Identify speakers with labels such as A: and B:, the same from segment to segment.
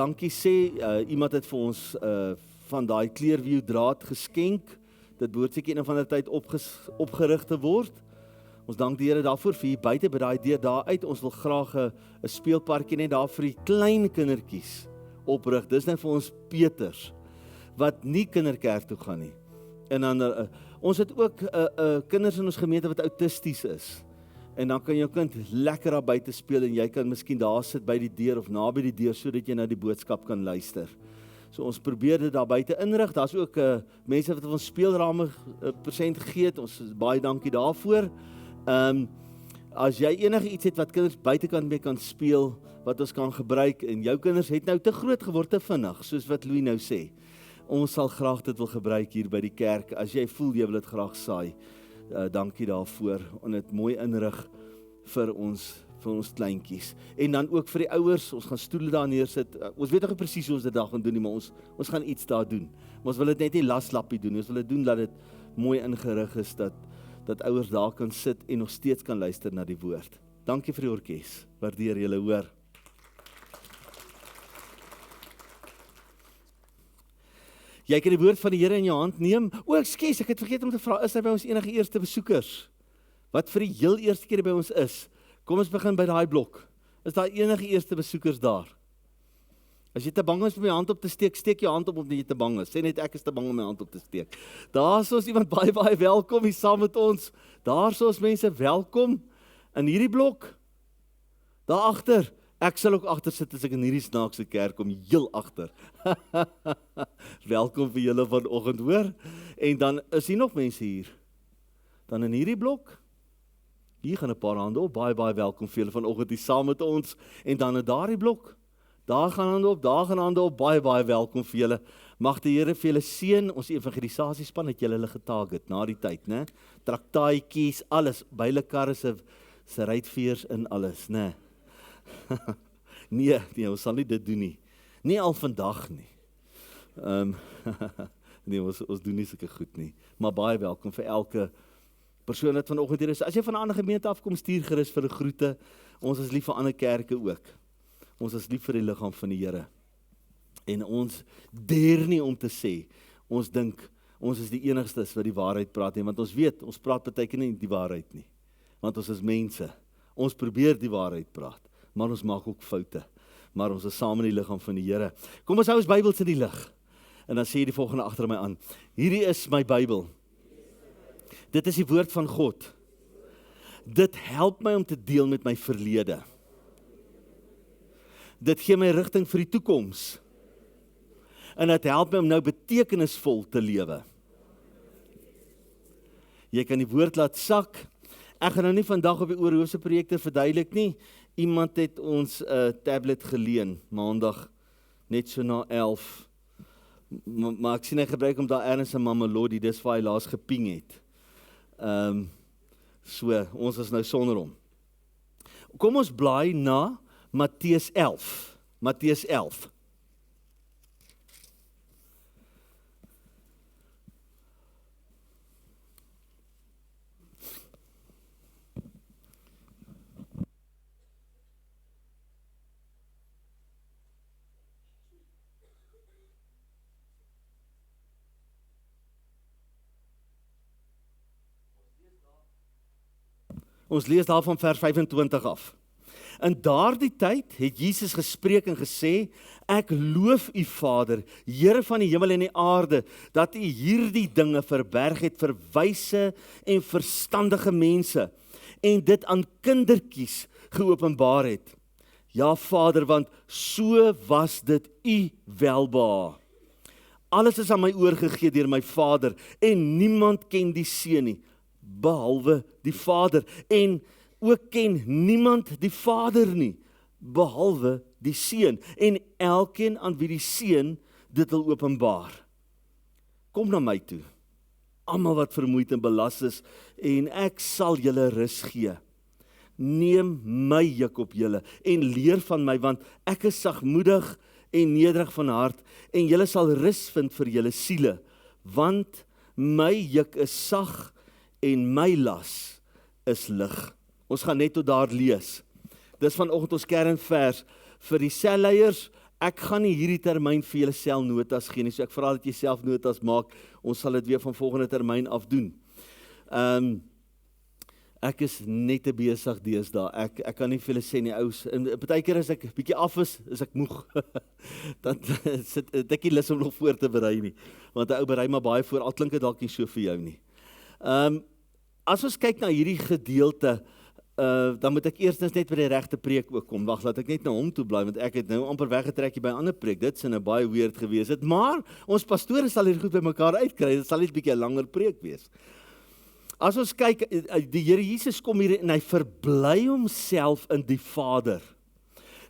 A: Dankie sê, iemand het vir ons van daai Clearview draad geskenk. Dit behoort seker een of ander tyd opgerig te word. Ons dank die Here daarvoor vir hier buite by daai deur daar uit. Ons wil graag 'n speelparkie net daar vir die klein kindertjies oprig. Dis net vir ons Peters wat nie kinderkerk toe gaan nie. En dan ons het ook kinders in ons gemeente wat autisties is. En dan kan jou kind lekker daar buite speel en jy kan miskien daar sit by die deur of naby die deur sodat jy na die boodskap kan luister. So ons probeer dit daar buite inrig. Daar's ook mense wat ons speelrame persent gegee het. Ons baie dankie daarvoor. As jy enige iets het wat kinders buitekant mee kan speel wat ons kan gebruik en jou kinders het nou te groot geword te vinnig, soos wat Louis nou sê. Ons sal graag dit wil gebruik hier by die kerk. As jy voel jy wil dit graag saai. Dankie daarvoor en dit mooi inrig vir ons kleintjies. En dan ook vir die ouers, ons gaan stoele daar neersit. Ons weet nog nie presies hoe ons dit dag gaan doen nie, maar ons gaan iets daar doen. Maar ons wil dit net nie laslappie doen. Ons wil dit doen dat dit mooi ingerig is, dat ouers daar kan sit en nog steeds kan luister na die woord. Dankie vir die orkes. Waardeer julle, hoor. Jy kan die woord van die Here in jou hand neem. Ekskuus, ek het vergeet om te vra, is daar by ons enige eerste besoekers? Wat vir die heel eerste keer by ons is? Kom ons begin by daai blok. Is daar enige eerste besoekers daar? As jy te bang is om jou hand op te steek, steek jou hand op omdat jy te bang is. Sê net ek is te bang om my hand op te steek. Daar is iemand baie welkom hier saam met ons. Daar is ons mense welkom in hierdie blok. Daar agter. Ek sal ook agter sit as ek in hierdie snaakse kerk kom, heel agter. Welkom vir julle vanoggend, hoor. En dan is hier nog mense hier. Dan in hierdie blok. Hier gaan 'n paar hande op. Baie welkom vir julle vanoggend hier saam met ons. En dan in daardie blok. Daar gaan hande op, daar gaan hande op. Baie welkom vir julle. Mag die Here vir julle seën. Ons evangelisasiespan het julle getarget na die tyd, né? Traktaaitjies, alles, byle karre se ruitveers in alles, né? Nee, ons sal nie dit doen nie. Nie al vandag nie. Nee, ons doen nie sulke goed nie. Maar baie welkom vir elke persoon wat vanoggend hier is. As jy van 'n ander gemeente afkom, stuur gerus vir 'n groete. Ons is lief vir ander kerke ook. Ons is lief vir die liggaam van die Here. En ons deur nie om te sê, ons dink, ons is die enigstes wat die waarheid praat nie, want ons weet, ons praat partykeer nie die waarheid nie. Want ons is mense. Ons probeer die waarheid praat. Maar ons maak ook foute. Maar ons is saam in die liggaam van die Here. Kom ons hou ons Bybels in die lig. En dan sê jy die volgende agter my aan. Hierdie is my Bybel. Dit is die woord van God. Dit help my om te deel met my verlede. Dit gee my rigting vir die toekoms. En dit help my om nou betekenisvol te lewe. Jy kan die woord laat sak. Ek gaan nou nie vandag op die oorhoofse projekte verduidelik nie. Iemand het ons 'n tablet geleen, maandag, net so na 11. Maar ek sien hy gebruik om daar ergens 'n Mamelodi, dis waar hy laas geping het. So, ons is nou sonder hom. Kom ons blaai na Matteus 11. Matteus 11. Ons lees daar van vers 25 af. In daardie tyd het Jesus gespreek en gesê, ek loof u Vader, Here van die hemel en die aarde, dat u hierdie dinge verberg het vir wyse en verstandige mense, en dit aan kindertjies geopenbaar het. Ja Vader, want so was dit u welbehae. Alles is aan my oorgegee deur my Vader, en niemand ken die Seun nie, behalwe die Vader, en ook ken niemand die Vader nie, behalwe die Seun, en elkeen aan wie die Seun dit wil openbaar. Kom na my toe, almal wat vermoeid en belas is, en ek sal julle rus gee. Neem my juk op julle, en leer van my, want ek is sagmoedig en nederig van hart, en julle sal rus vind vir julle siele, want my juk is sag, en my las is lig. Ons gaan net tot daar lees. Dis vanoggend ons kernvers vir die selleiers. ek gaan nie hierdie termyn vir julle selnotas gee nie, so ek vra dat jy self notas maak, ons sal dit weer van volgende termyn af doen. Ek is net te besig deesdae, ek kan nie vir julle sê nie, ouens, en partykeer as ek bietjie af is ek moeg, dan het ek nie lus om nog voor te berei nie, want 'n ou berei maar baie voor, al klink dit dalk nie so vir jou nie. As ons kyk na hierdie gedeelte, dan moet ek eers net by die regte preek ook kom. Wag, laat ek net na hom toe bly, want ek het nou amper weggetrek hier by 'n ander preek. Dit sou nou baie weird gewees het, maar ons pastore sal hier goed by mekaar uitkry. Dit sal net 'n bietjie 'n langer preek wees. As ons kyk, die Here Jesus kom hier en hy verbly homself in die Vader.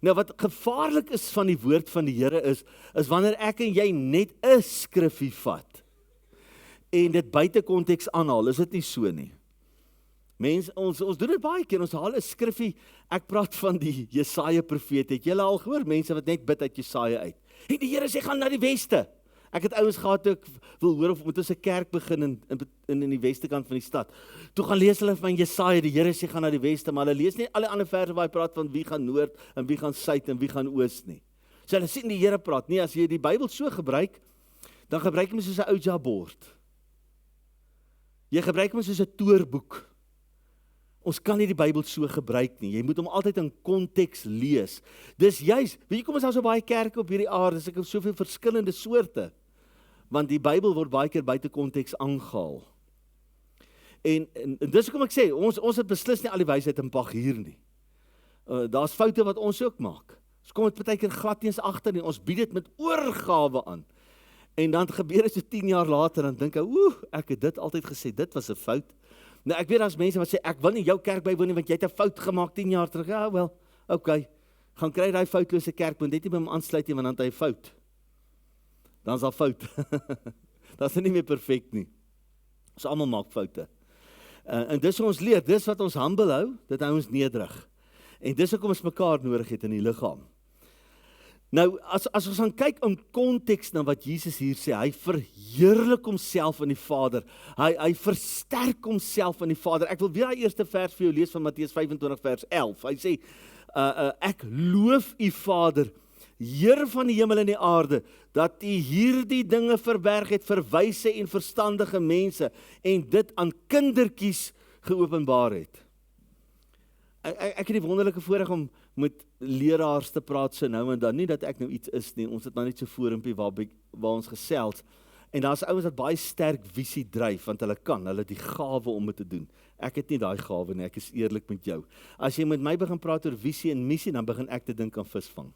A: Nou wat gevaarlik is van die woord van die Here is wanneer ek en jy net 'n skrifgie vat en dit buite konteks aanhaal, is dit nie so nie. Mense, ons doen dit baie keer, ons haal 'n skrifgie, ek praat van die Jesaja profeet, het julle al gehoor, mense wat net bid uit Jesaja uit. En die Here sê, gaan na die weste. Ek het ouens gehad, ek wil hoor of moet ons 'n kerk begin in die weste kant van die stad. Toe gaan lees hulle van Jesaja, die Here sê, gaan na die weste, maar hulle lees nie alle ander verse waar hy praat van wie gaan noord, en wie gaan suid, en wie gaan oos nie. So hulle sien die Here praat, nie, as jy die Bybel so gebruik, dan gebruik jy hom soos 'n ou jabord. Jy gebruik hom soos 'n toorboek. Ons kan nie die Bybel so gebruik nie. Jy moet hom altyd in konteks lees. Dis juist, weet jy, kom ons hou so baie kerke op hierdie aarde, dis ek het soveel verskillende soorte. Want die Bybel word baie keer buite konteks aangehaal. En dis hoekom ek sê, ons het beslis nie al die wysheid in pag hier nie. Daar's foute wat ons ook maak. Ons kom dit baie keer glad nie eens agter nie. Ons bied dit met oorgawe aan. En dan gebeur dit so 10 jaar later, dan dink ek het dit altyd gesê, dit was 'n fout. Nou ek weet as mense wat sê, ek wil nie jou kerk bywoon nie, want jy het 'n fout gemaak 10 jaar terug. Ja, wel, okay. Gaan kry daai foutlose kerk, moet net nie by hom aansluit nie, want dan het hy 'n fout. Dan is daar fout. Dan is dit nie meer perfek nie. Ons almal maak foute. En dis wat ons leer, dis wat ons humble hou, dit hou ons nederig. En dis hoekom ons mekaar nodig het in die liggaam. Nou, as ons gaan kyk in konteks na wat Jesus hier sê, hy verheerlik homself in die Vader, hy versterk homself in die Vader. Ek wil weer die eerste vers vir jou lees van Matteus 25 vers 11. Hy sê, ek loof u Vader, Heer van die hemel en die aarde, dat u hierdie dinge verberg het vir wyse en verstandige mense, en dit aan kindertjies geopenbaar het. Ek het die wonderlike voorreg om met leraars te praat so nou en dan, nie dat ek nou iets is nie, ons het nou net so forumpie waar ons gesels, en daar's ouens wat baie sterk visie dryf, want hulle het die gawe om dit te doen. Ek het nie daai gawe nie, ek is eerlik met jou. As jy met my begin praat oor visie en missie, dan begin ek te dink aan visvang.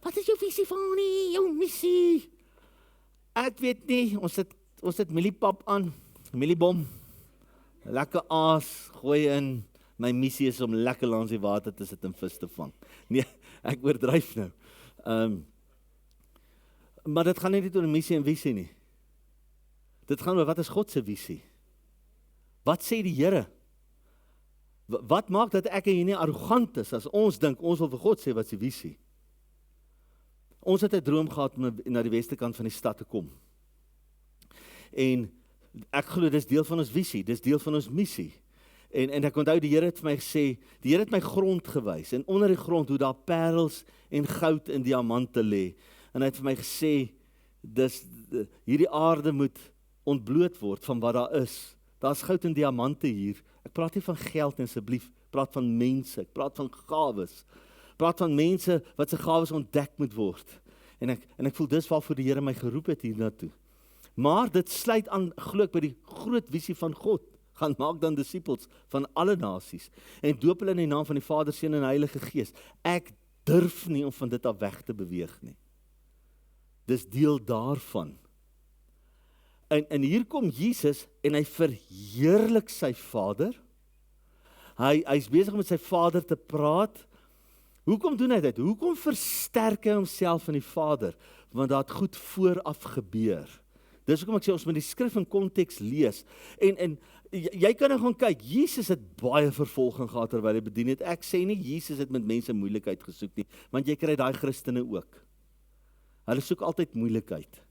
A: Wat is jou visie van nie, jou missie? Ek weet nie, ons het mieliepap aan, mieliebom, lekker aas, gooi in, my missie is om lekker langs die water te sit en vis te vang. Nee, ek oordryf nou. Maar dit gaan nie net oor missie en visie nie. Dit gaan oor wat is God se visie? Wat sê die Here? Wat maak dat ek en jy nie arrogant is as ons dink, ons wil vir God sê wat is die visie? Ons het 'n droom gehad om na die weste kant van die stad te kom. En ek glo dis deel van ons visie, dis deel van ons missie. En ek onthou die Here het vir my gesê, die Here het my grond gewys, en onder die grond hoe daar parels en goud en diamante lê. En hy het vir my gesê, hierdie aarde moet ontbloot word van wat daar is. Daar's goud en diamante hier. Ek praat nie van geld en asseblief, ek praat van mense, ek praat van gawes. Ek praat van mense wat se gawes ontdek moet word. En ek voel dis waarvoor die Here my geroep het hiernatoe. Maar dit sluit aan, glo ek, by die groot visie van God. Gaan maak dan disippels van alle nasies en doop hulle in die naam van die Vader, Seun en Heilige Gees. Ek durf nie om van dit af weg te beweeg nie. Dis deel daarvan. En hier kom Jesus en hy verheerlik sy Vader. Hy's besig om met sy Vader te praat. Hoekom doen hy dit? Hoekom versterk hy homself in die Vader? Want daar het goed vooraf gebeur. Dis hoekom ek sê ons moet die skrif in konteks lees. En jy kan nou gaan kyk, Jesus het baie vervolging gehad terwyl hy bedien het. Ek sê nie Jesus het met mense moeilikheid gesoek nie, want jy kry daai Christene ook. Hulle soek altyd moeilikheid.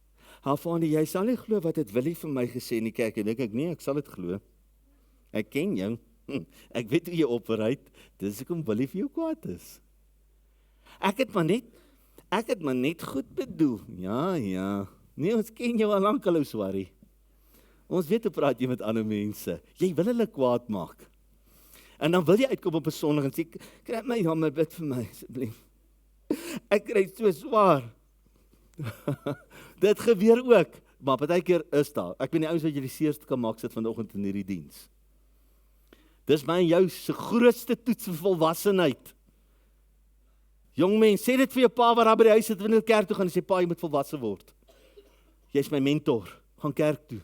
A: Van jy sal nie glo wat het Willie vir my gesê in die kerk, en ek nee, ek sal dit glo. Ek ken jou. Ek weet hoe jy operate. Dis hoekom Willie vir jou kwaad is. Ek het maar net goed bedoel. Ja. Nee, ons ken jou al lank al, Swarrie. Ons weet hoe praat jy met ander mense. Jy wil hulle kwaad maak. En dan wil jy uitkom op 'n Sondag en sê, kry my jammer, bid vir my asseblief. Ek kry so swaar. Dit gebeur ook, maar partykeer is daar. Ek ben die ouens wat jy die seerste kan maak sit vanoggend in hierdie diens. Dis my en jou se grootste toets vir volwassenheid. Jong mens, sê dit vir jou pa wat daar by die huis sit, wanneer jy kerk toe gaan en sê, pa, jy moet volwasse word. Jy's my mentor, gaan kerk toe.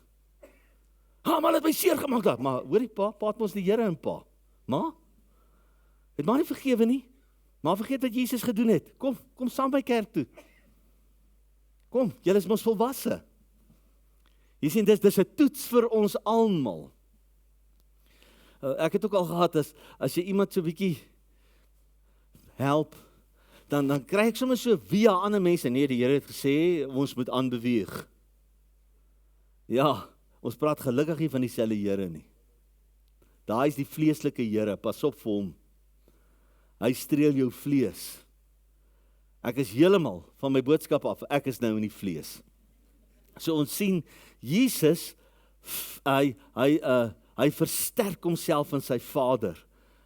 A: Maar het my seer gemaak daar. Maar hoorie pa het ons die Here in pa. Ma, het maar nie vergewe nie. Maar vergeet wat Jesus gedoen het. Kom saam by kerk toe. Kom, julle is mos volwasse. Jy sien, dis 'n toets vir ons almal. Ek het ook al gehad, as jy iemand so 'n bietjie help, dan kry ek sommer so via ander mense, nee, die Here het gesê, ons moet aanbeweeg. Ja, ons praat gelukkig nie van dieselfde Here nie. Daai is die vleeslike Here, pas op vir hom. Hy streel jou vlees. Ek is heeltemal van my boodskap af, ek is nou in die vlees. So ons sien, Jesus, hy versterk homself in sy Vader.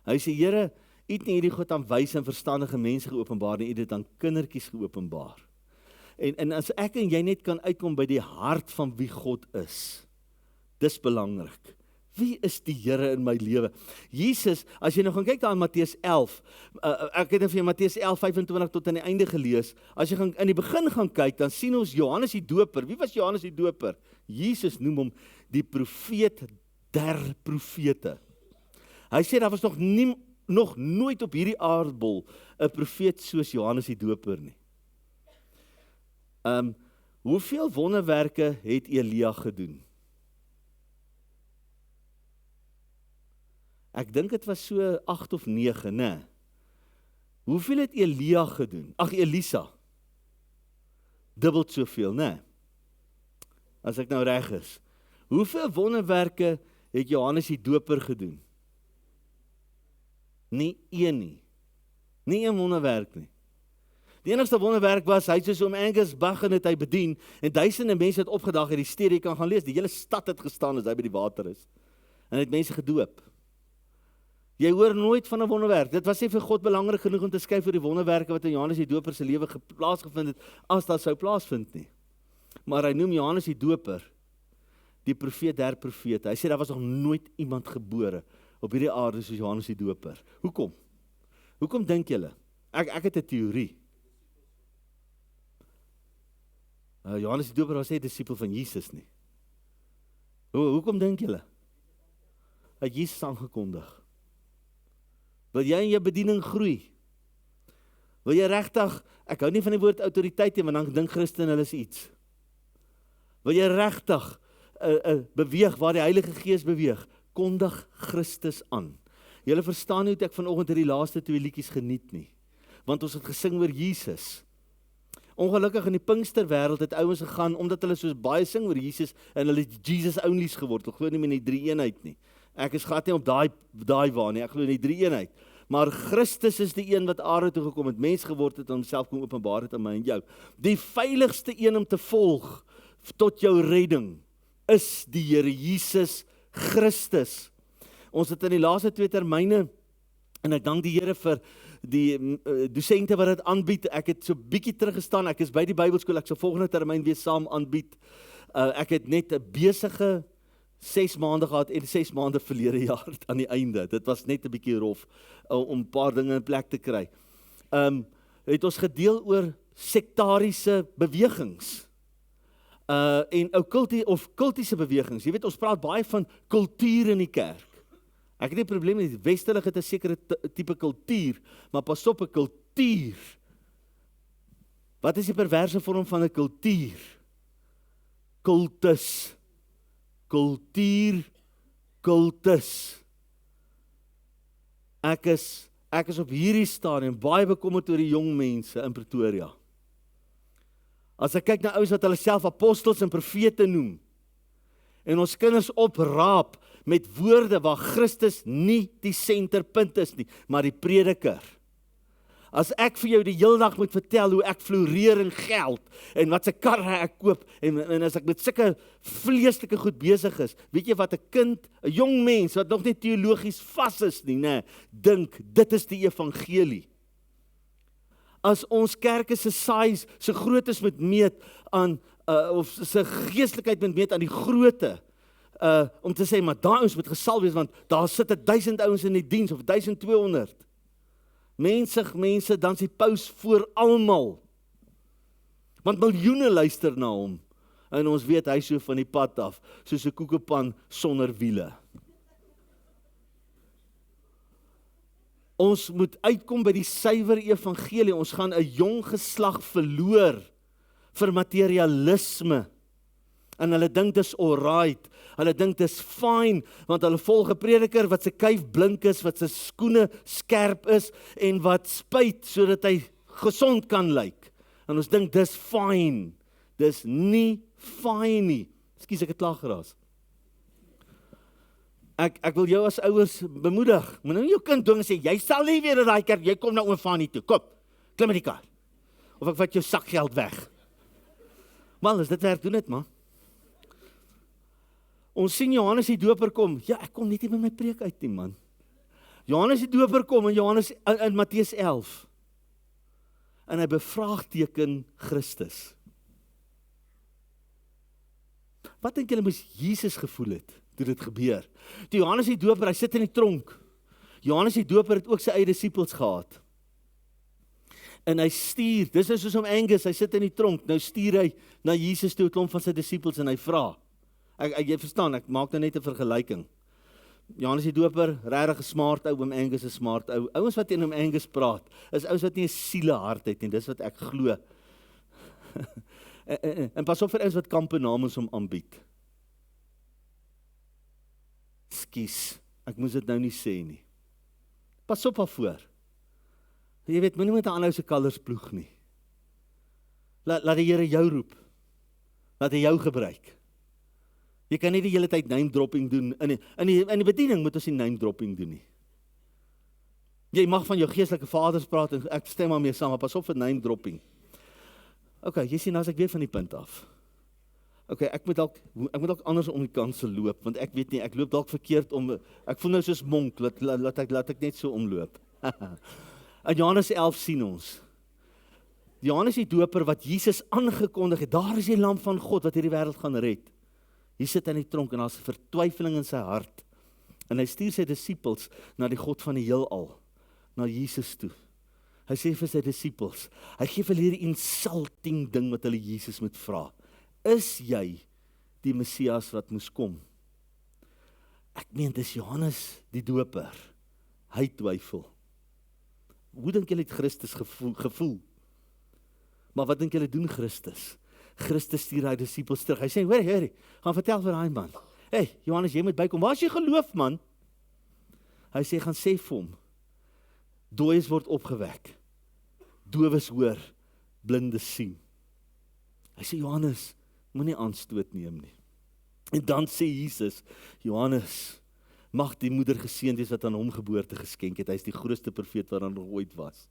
A: Hy sê, Here, U het nie hierdie goed aan wyse en verstandige mense geopenbaar nie, U het dit aan kindertjies geopenbaar. En as ek en jy net kan uitkom by die hart van wie God is, dis belangrik. Wie is die Here in my lewe? Jesus, as jy nou gaan kyk daar in Matteus 11, ek het net vir Matteus 11:25 tot aan die einde gelees, as jy in die begin gaan kyk, dan sien ons Johannes die Doper. Wie was Johannes die Doper? Jesus noem hom die profeet der profete. Hy sê, daar was nog nooit op hierdie aardbol 'n profeet soos Johannes die Doper nie. Hoeveel wonderwerke het Elia gedoen? Ek dink dit was so 8 of 9, né? Hoeveel het Elia gedoen? Elisa. Dubbelt soveel, né? As ek nou reg is. Hoeveel wonderwerke het Johannes die Doper gedoen? Nie een nie. Nie een wonderwerk nie. Die enigste wonderwerk was, hy het soos Angus Buggen het hy bedien, en duisende mense het opgedag, het die stede, jy kan gaan lees, die hele stad het gestaan as hy by die water is. En het mense gedoop. Jy hoor nooit van 'n wonderwerk. Dit was nie vir God belangrik genoeg om te skryf oor die wonderwerke wat in Johannes die Doper se lewe plaasgevind het, as dat sou plaasvind nie. Maar hy noem Johannes die Doper die profeet der profete. Hy sê daar was nog nooit iemand gebore op hierdie aarde soos Johannes die Doper. Hoekom? Hoekom dink julle? Ek het 'n teorie. Johannes die Doper was nie 'n disipel van Jesus nie. Hoekom dink julle? Hy het Jesus aangekondig. Wil jy in jou bediening groei? Wil jy regtig, ek hou nie van die woord autoriteit nie, want dan dink Christen hulle is iets. Wil jy regtig beweeg waar die Heilige Gees beweeg? Kondig Christus aan. Julle verstaan nie hoe ek vanoggend hierdie laaste 2 liedjies geniet nie. Want ons het gesing oor Jesus. Ongelukkig in die Pinksterwêreld het ouens gegaan, omdat hulle soos baie sing oor Jesus, en hulle het Jesus onlys geword. Ek glo nie meer in die 3-eenheid nie. Ek is glad nie op daai waar nie, ek glo in die 3-eenheid. Maar Christus is die een wat aarde toe gekom het, mens geword het en homself kom openbaar het aan my en jou. Die veiligste een om te volg tot jou redding is die Here Jesus Christus. Ons het in die laaste 2 termyne, en ek dank die Here vir die dosente wat dit aanbied. Ek het so bietjie teruggestaan, ek is by die Bybelskool, ek sal volgende termyn weer saam aanbied. Ek het net 'n besige 6 maande gehad en 6 maande verlede jaar aan die einde. Dit was net 'n bietjie rof om 'n paar dinge in plek te kry. Het ons gedeel oor sektariese bewegings. En kultiese bewegings. Jy weet, ons praat baie van kultuur in die kerk. Ek het nie 'n probleem met die Westelik het 'n sekere tipe kultuur, maar pas op 'n kultuur. Wat is die perverse vorm van 'n kultuur? Kultus. Kultuur, kultus. Ek is op hierdie stadium baie bekommerd oor die jong mense in Pretoria. As ek kyk na ouens wat hulle self apostels en profete noem, en ons kinders opraap met woorde waar Christus nie die senterpunt is nie, maar die prediker. As ek vir jou die hele dag moet vertel hoe ek floreer in geld en wat se karre ek koop en as ek met sulke vleeslike goed besig is, weet jy wat 'n kind, 'n jong mens wat nog nie teologies vas is nie, nê, dink dit is die evangelie. As ons kerke se size, se groottes moet meet aan of se geestelikheid moet meet aan die grootte, om te sê maar daai ouens moet gesalf wees want daar sit 1000 ouens in die diens of 1200. Mense, dan is die paus voor almal. Want miljoene luister na hom. En ons weet hy so van die pad af, soos 'n koekepan sonder wiele. Ons moet uitkom by die suiwer evangelie. Ons gaan 'n jong geslag verloor vir materialisme. En hulle dink dis alright. Hulle dink dis fyn, want hulle volg 'n prediker wat sy kuif blink is, wat sy skoene skerp is en wat spuit sodat hy gesond kan lyk. En ons dink dis fyn. Dis nie fyn nie. Ekskuus, ek het klaar geraas. Ek wil jou as ouers bemoedig. Moenie jou kind dwing en sê jy sal nie weer in daai kerk, jy kom na oom Fanie toe. Kom. Klim in die kar. Of ek vat jou sakgeld weg. Man, as dit werk, doen dit man. Ons sien Johannes die Doper kom. Ja, ek kom net nie by my preek uit nie, man. Johannes die Doper kom in Matteus 11. En hy bevraagteken Christus. Wat dink julle moes Jesus gevoel het toe dit gebeur? Toe Johannes die Doper, hy sit in die tronk. Johannes die Doper het ook sy eie disippels gehad. En hy stuur, dis is soos om Angus, hy sit in die tronk, nou stuur hy na Jesus toe 'n klomp van sy disippels en hy vra. Jy verstaan, ek maak nou net 'n vergelyking. Johannes die Doper, regtig 'n smart ou, oom Angus 'n smart ou. Ouens wat teen oom Angus praat, is ouens wat nie 'n sielehart het nie, dis wat ek glo. en pas op vir ouens wat kampe namens hom aanbied. Skus, ek moes dit nou nie sê nie. Pas op daarvoor. Jy weet, moenie met 'n ander se kalvers ploeg nie. Laat die Here jou roep. Laat hy jou gebruik. Jy kan nie die hele tyd name dropping doen. In die bediening moet ons nie name dropping doen nie. Jy mag van jou geestelike vaders praat en ek stem maar mee saam, maar pas op vir name dropping. Okay, jy sien as ek weer van die punt af. Okay, ek moet dalk anders om die kanse loop, want ek weet nie, ek loop dalk verkeerd om, ek voel nou soos monk, laat ek net so omloop. In Johannes 11 sien ons, Johannes die Doper wat Jesus aangekondig het, daar is die lam van God wat hierdie wêreld gaan red. Hier sit hy in die tronk en daar's 'n vertwyfeling in sy hart. En hy stuur sy disippels na die God van die heelal, na Jesus toe. Hy sê vir sy disippels, hy gee vir hulle hierdie insulting ding wat hulle Jesus moet vra. Is jy die Messias wat moes kom? Ek meen, dis Johannes die Doper. Hy twyfel. Hoe dink julle het Christus gevoel? Maar wat dink julle doen Christus? Christus stuur hy disippels terug. Hy sê, hoor, gaan vertel vir daai man. Hey, Johannes, jy moet bykom. Waar is jy geloof, man? Hy sê, gaan sê vir hom, dooies word opgewek, dowes hoor, blindes sien. Hy sê, Johannes, moenie aanstoot neem nie. En dan sê Jesus, Johannes, mag die moeder geseënd wees wat aan hom geboorte geskenk het. Hy is die grootste profeet wat daar nog ooit was.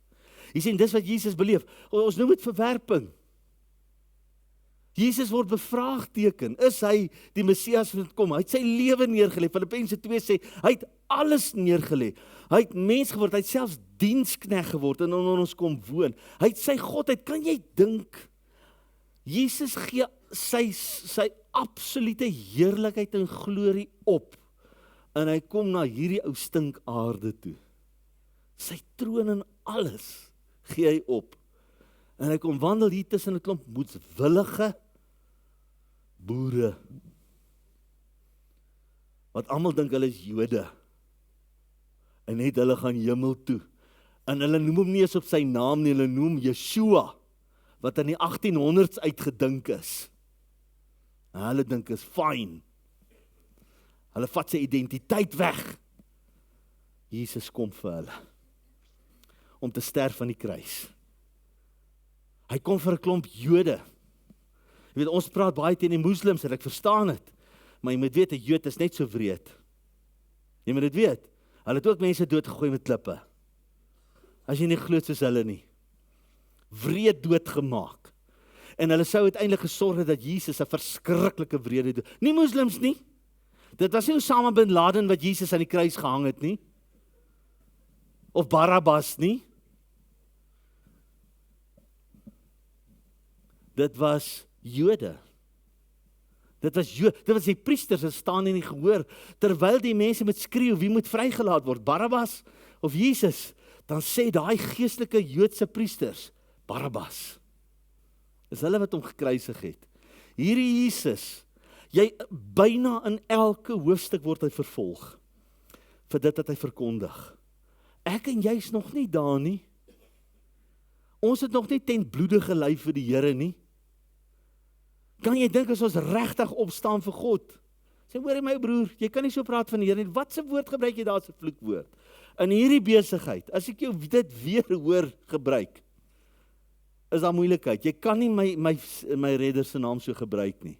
A: Jy sien, dis wat Jesus beleef. Ons noem dit verwerping. Jesus word bevraagteken. Is hy die Messias wat kom? Hy het sy lewe neergelê. Filippense 2 sê, hy het alles neergelê. Hy het mens geword, hy het selfs diensknegt geword en onder ons kom woon. Hy het sy godheid, kan jy dink? Jesus gee sy absolute heerlikheid en glorie op. En hy kom na hierdie ou stink aarde toe. Sy troon en alles gee hy op. En hy kom wandel hier tussen 'n klomp moedswillige boere. Wat almal dink hulle is Jode. En net hulle gaan hemel toe. En hulle noem hom nie eens op sy naam nie, hulle noem Yeshua, wat in die 1800s uitgedink is. En hulle dink is fyn. Hulle vat sy identiteit weg. Jesus kom vir hulle om te sterf aan die kruis. Hy kom vir 'n klomp Jode. Jy weet, ons praat baie teen die moslems en ek verstaan dit. Maar jy moet weet, 'n Jood is net so wreed. Jy moet dit weet. Hulle het ook mense doodgegooi met klippe. as jy nie glo soos hulle nie. Wreed doodgemaak. En hulle sou uiteindelik gesorg het dat Jesus 'n verskriklike wrede dood. Nie moslims nie. Dit was nie Osama bin Laden wat Jesus aan die kruis gehang het nie. Of Barabbas nie. Dit was Jode. Dit was die priesters wat staan in die gehoor, terwyl die mense moet skreeu, wie moet vrygelaat word, Barabbas of Jesus? Dan sê daai geestelike Joodse priesters, Barabbas. Dis hulle wat hom gekruisig het. Hierdie Jesus, byna in elke hoofstuk word hy vervolg, vir dit wat hy verkondig. Ek en jy is nog nie daar nie. Ons het nog nie ten bloede gelei vir die Here nie. Kan jy dink as ons regtig opstaan vir God? Sê, hoor my broer, jy kan nie so praat van die Here nie. Wat se woord gebruik jy daar as 'n vloekwoord? In hierdie besigheid, as ek jou dit weer hoor gebruik, is daar moeilikheid. Jy kan nie my redder se naam so gebruik nie.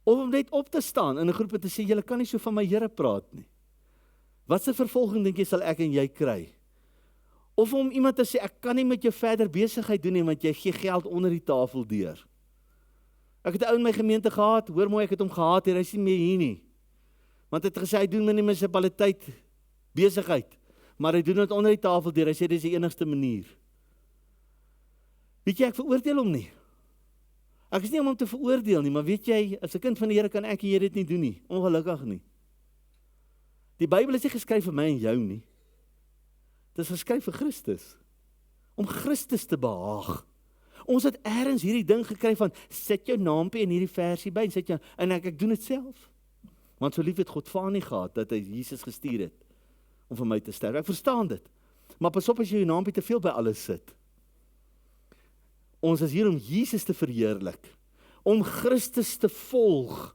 A: Of om net op te staan in 'n groep en te sê, julle kan nie so van my Here praat nie. Wat se vervolging dink jy sal ek en jy kry? Of om iemand te sê, ek kan nie met jou verder besigheid doen nie, want jy gee geld onder die tafel deur. Ek het 'n ou in my gemeente gehad, hoor mooi, ek het hom gehaat, hy is nie meer hier nie. Want hy het gesê, hy doen met die munisipaliteit besigheid, maar hy doen dit onder die tafel deur, hy sê, dit is die enigste manier. Weet jy, ek veroordeel hom nie. Ek is nie om hom te veroordeel nie, maar weet jy, as 'n kind van die Here kan ek en jy dit nie doen nie, ongelukkig nie. Die Bybel is nie geskryf vir my en jou nie. Dit is geskryf vir Christus, om Christus te behaag. Ons het ergens hierdie ding gekry van, sit jou naampie in hierdie versie by, en ek doen dit self. Want so lief het God Vader nie gehad, dat hy Jesus gestuur het, om vir my te sterf. Ek verstaan dit. Maar pas op as jy jou naampie te veel by alles sit. Ons is hier om Jesus te verheerlik, om Christus te volg.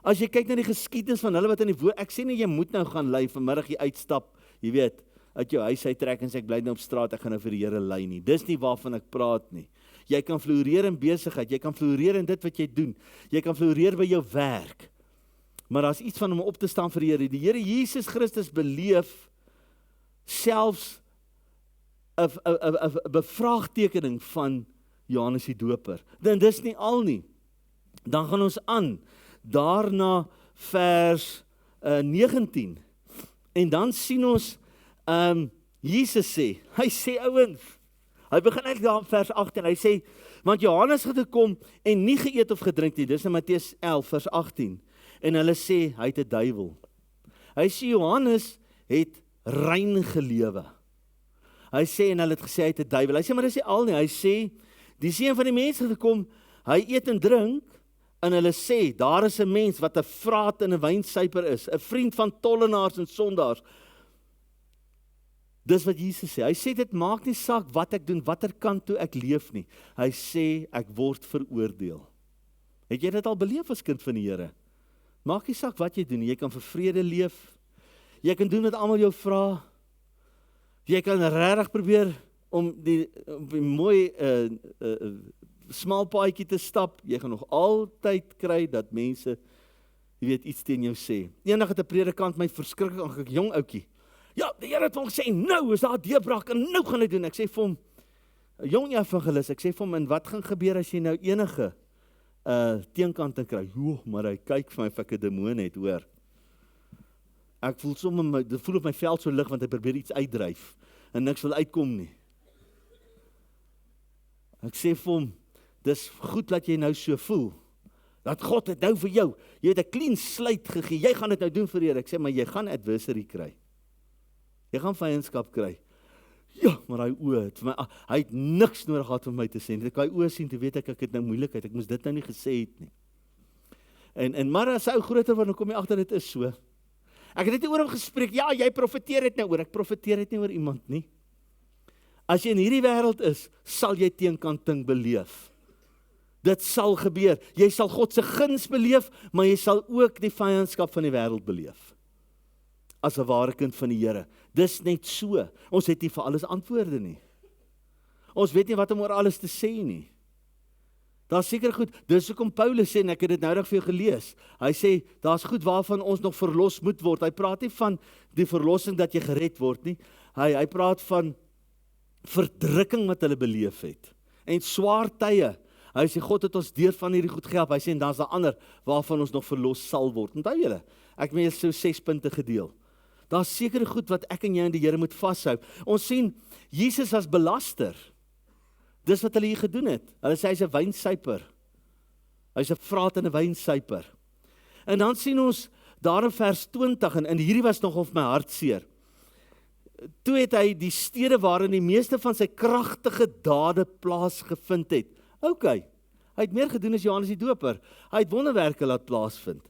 A: As jy kyk na die geskiedenis van hulle wat in die woord, ek sê nie, jy moet nou gaan lei, vanmiddag jy uitstap, jy weet, uit jou huis uittrek en sê ek bly nou op straat, ek gaan nou vir die Here lei nie. Dis nie waarvan ek praat nie. Jy kan floreer in besigheid, jy kan floreer in dit wat jy doen, jy kan floreer by jou werk, maar daar's iets van om op te staan vir die Here. Die Here Jesus Christus beleef selfs 'n bevraagtekening van Johannes die Doper. Dan dis nie al nie. Dan gaan ons aan, daarna vers 19, en dan sien ons, Jesus sê, hy sê ouens, hy begin eigenlijk daar in vers 18, hy sê, want Johannes het gekom en nie geëet of gedrink nie, dis in Matteus 11 vers 18, en hulle sê, hy het 'n duiwel. Hy sê, Johannes het rein gelewe. Hy sê, en hulle het gesê, hy het 'n duiwel. Hy sê, maar dis nie al nie, hy sê, die seun van die mens het gekom, hy eet en drink, en hulle sê, daar is 'n mens wat 'n vraat en 'n wynsuiper is, 'n vriend van tollenaars en sondaars. Dis wat Jesus sê. Hy sê, dit maak nie saak wat ek doen, watter kant toe ek leef nie. Hy sê, ek word veroordeel. Het jy dit al beleef as kind van die Here? Maak nie saak wat jy doen, jy kan vir vrede leef, jy kan doen wat almal jou vra, jy kan regtig probeer om die mooi smal paadjie te stap, jy gaan nog altyd kry dat mense, jy weet, iets teen jou sê. Eendag het 'n predikant my verskriklik aangekyk, jong ouetjie. Ja, die Here het hom gesê, nou is daar 'n deurbraak en nou gaan hy doen. Ek sê vir hom, jong evangelis, ek sê vir hom, en wat gaan gebeur as jy nou enige teenkant kry? Maar hy kyk vir my of ek 'n demoon het, hoor. Ek voel sommer, dit voel op my veld so lig, want hy probeer iets uitdryf, en niks wil uitkom nie. Ek sê vir hom, dis goed dat jy nou so voel, dat God het nou vir jou, jy het 'n clean slate gegee, jy gaan dit nou doen vir die Here. Ek sê, maar jy gaan adversary kry. Jy gaan vyandskap kry. Ja, maar hy oë het vir my, hy het niks nodig gehad vir my te sê. Ek kan hy oë sien, toe weet ek het nou moeilikheid, ek moes dit nou nie gesê het nie. Maar as hy groter word, dan kom jy agter dit is so. Ek het dit nie oor hom gespreek, ja, jy profeteer dit nou oor, ek profeteer dit nie oor iemand nie. As jy in hierdie wêreld is, sal jy teenkanting beleef. Dit sal gebeur. Jy sal God se guns beleef, maar jy sal ook die vyandskap van die wêreld beleef. As 'n ware kind van die Here. Dis net so. Ons het nie vir alles antwoorde nie. Ons weet nie wat om oor alles te sê nie. Daar's seker goed, dis hoekom Paulus sê, en ek het dit noudag vir jou gelees, hy sê, daar's goed waarvan ons nog verlos moet word. Hy praat nie van die verlossing dat jy gered word nie. hy praat van verdrukking wat hulle beleef het. En swaar tye. Hy sê, God het ons deur van hierdie goed gehelp. Hy sê, en dan is daar ander waarvan ons nog verlos sal word. Onthou julle, ek het met so 6 punte gedeel. Daar is sekere goed wat ek en jy in die Here moet vashou. Ons sien, Jesus as belaster. Dis wat hulle hier gedoen het. Hulle sê, hy is 'n wynsuiper. Hy is 'n vraat en 'n wynsuiper. En dan sien ons, daar in vers 20, en hierdie was nog op my hartseer. Toe het hy die stede waarin die meeste van sy kragtige dade plaasgevind het. Hy het meer gedoen as Johannes die Doper. Hy het wonderwerke laat plaasvind.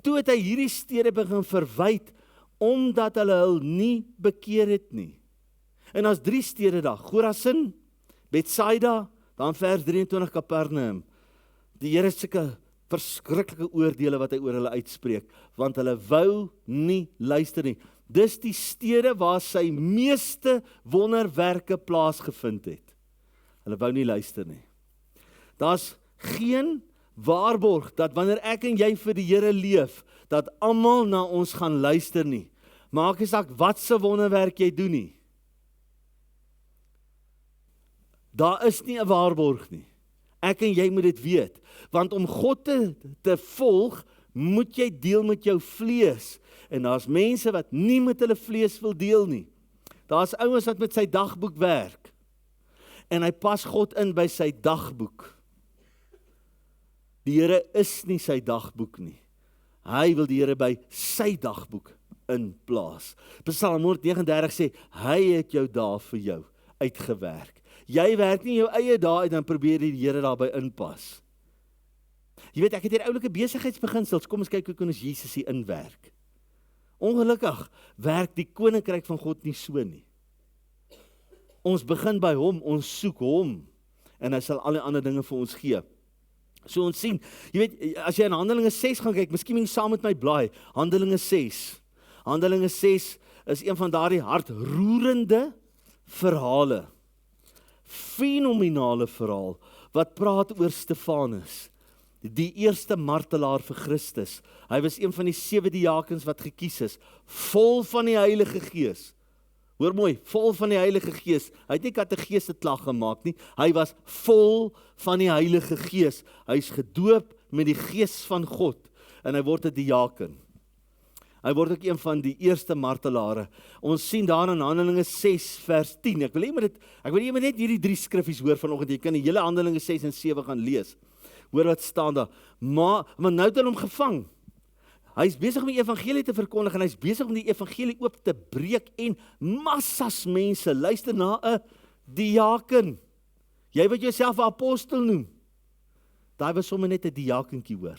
A: Toe het hy hierdie stede begin verwyd, omdat hulle hul nie bekeer het nie. En as 3 stede daar, Chorazin, Betsaida, dan vers 23 Kapernaum. Die Here het sulke verskriklike oordeele wat hy oor hulle uitspreek, want hulle wou nie luister nie. Dis die stede waar sy meeste wonderwerke plaasgevind het. Hulle wou nie luister nie. Daar's geen waarborg dat wanneer ek en jy vir die Here leef, dat almal na ons gaan luister nie. Maak nie saak wat se wonderwerk jy doen nie. Daar is nie 'n waarborg nie. Ek en jy moet dit weet, want om God te volg, moet jy deel met jou vlees. En daar's mense wat nie met hulle vlees wil deel nie. Daar's ouens wat met sy dagboek werk. En hy pas God in by sy dagboek. Die Here is nie sy dagboek nie. Hy wil die Here by sy dagboek inplaas. Psalm 139 sê, hy het jou dae vir jou uitgewerk. Jy werk nie jou eie dae uit, dan probeer die Here daarby inpas. Jy weet, ek het hier oulike besigheidsbeginsels, kom ons kyk hoe kan ons Jesus hier inwerk. Ongelukkig werk die koninkryk van God nie so nie. Ons begin by hom, ons soek hom, en hy sal al die ander dinge vir ons gee. So ons sien, jy weet, as jy in Handelinge 6 gaan kyk, miskien moet jy saam met my blaai, Handelinge 6. Handelinge 6 is een van daardie hartroerende verhale. Fenominale verhaal, wat praat oor Stefanus, die eerste martelaar vir Christus. Hy was een van die 7 diakens wat gekies is, vol van die Heilige Gees. Hoor mooi, vol van die Heilige Gees. Hy het nie kategese klag gemaak nie, hy was vol van die Heilige Gees. Hy is gedoop met die Gees van God, en hy word 'n diaken. Hy word ook een van die eerste martelare. Ons sien daar in Handelinge 6 vers 10. Ek wil jy moet net hierdie 3 skriffies hoor vanoggend. Jy kan die hele Handelinge 6 en 7 gaan lees. Hoor wat staan daar. Maar nou het hulle hom gevang. Hy is besig om die evangelie te verkondig en hy is besig om die evangelie oop te breek en massas mense luister na 'n diaken. Jy wat jouself 'n apostel noem. Daai was sommer net 'n diakentjie hoor.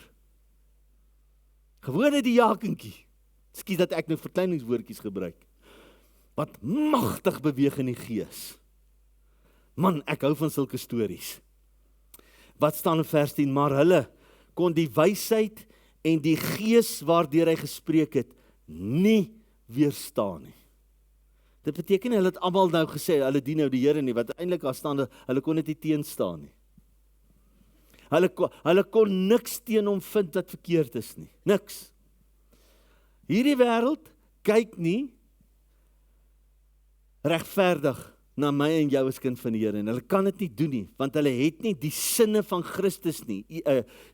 A: Gewone diakentjie. Ekskuus dat ek nou verkleiningswoordjies gebruik. Wat magtig beweeg in die gees. Man, ek hou van sulke stories. Wat staan in vers 10? Maar hulle kon die wysheid en die gees waardeur hy gespreek het, nie weerstaan nie. Dit beteken hulle het almal nou gesê, hulle dien nou die Here nie, wat eintlik daar staan, hulle kon dit nie teenstaan nie. Hulle kon niks teen hom vind wat verkeerd is nie. Niks. Hierdie wêreld kyk nie regverdig na my en jou as kind van die Here, en hulle kan dit nie doen nie, want hulle het nie die sinne van Christus nie.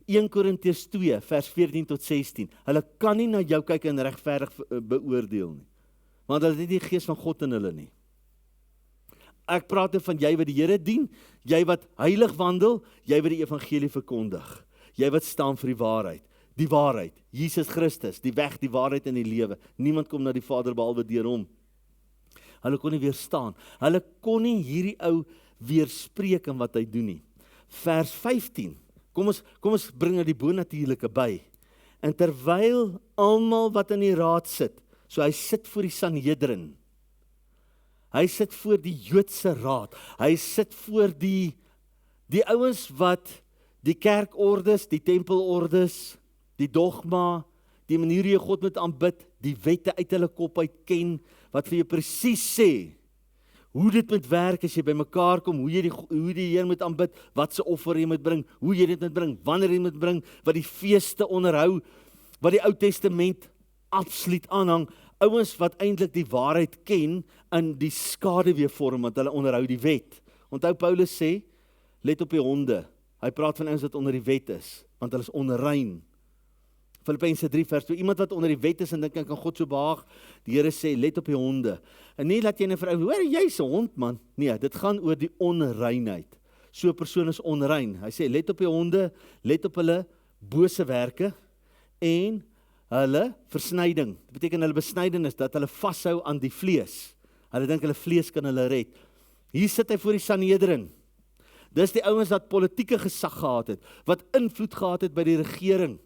A: 1 Korintiërs 2 vers 14 tot 16. Hulle kan nie na jou kyk en regverdig beoordeel nie, want hulle het nie die gees van God in hulle nie. Ek praat nou van jy wat die Here dien, jy wat heilig wandel, jy wat die evangelie verkondig, jy wat staan vir die waarheid, Jesus Christus, die weg, die waarheid en die lewe. Niemand kom na die Vader behalwe deur hom. Hulle kon nie weerstaan. Hulle kon nie hierdie ou weerspreek in wat hy doen nie. Vers 15. Kom ons bring nou die bonatuurlike by. En terwyl almal wat in die raad sit, so hy sit voor die Sanhedrin. Hy sit voor die Joodse raad. Hy sit voor die ouens wat die kerkordes, die tempelordes, die dogma, die manier hoe jy God moet aanbid, die wette uit hulle kop uit ken, wat vir jou presies sê, hoe dit moet werk as jy by mekaar kom, hoe die Here moet aanbid, wat se offer jy moet bring, hoe jy dit moet bring, wanneer jy moet bring, wat die feeste onderhou, wat die Ou Testament absoluut aanhang, ouens wat eintlik die waarheid ken in die skaduweevorm, want hulle onderhou die wet. Onthou Paulus sê, let op die honde. Hy praat van ouens wat onder die wet is, want hulle is onrein. Filippense 3 vers 2, iemand wat onder die wet is en dink ek kan God so behaag, die Here sê, let op die honde. En nie laat jy 'n vrou, hoor jy's 'n hond man. Nee, dit gaan oor die onreinheid. So 'n persoon is onrein. Hy sê, let op die honde, let op hulle bose werke en hulle versnyding. Dit beteken hulle besnydenis, dat hulle vashou aan die vlees. Hulle dink hulle vlees kan hulle red. Hier sit hy voor die Sanhedrin. Dis die ouens wat politieke gesag gehad het, wat invloed gehad het by die regering.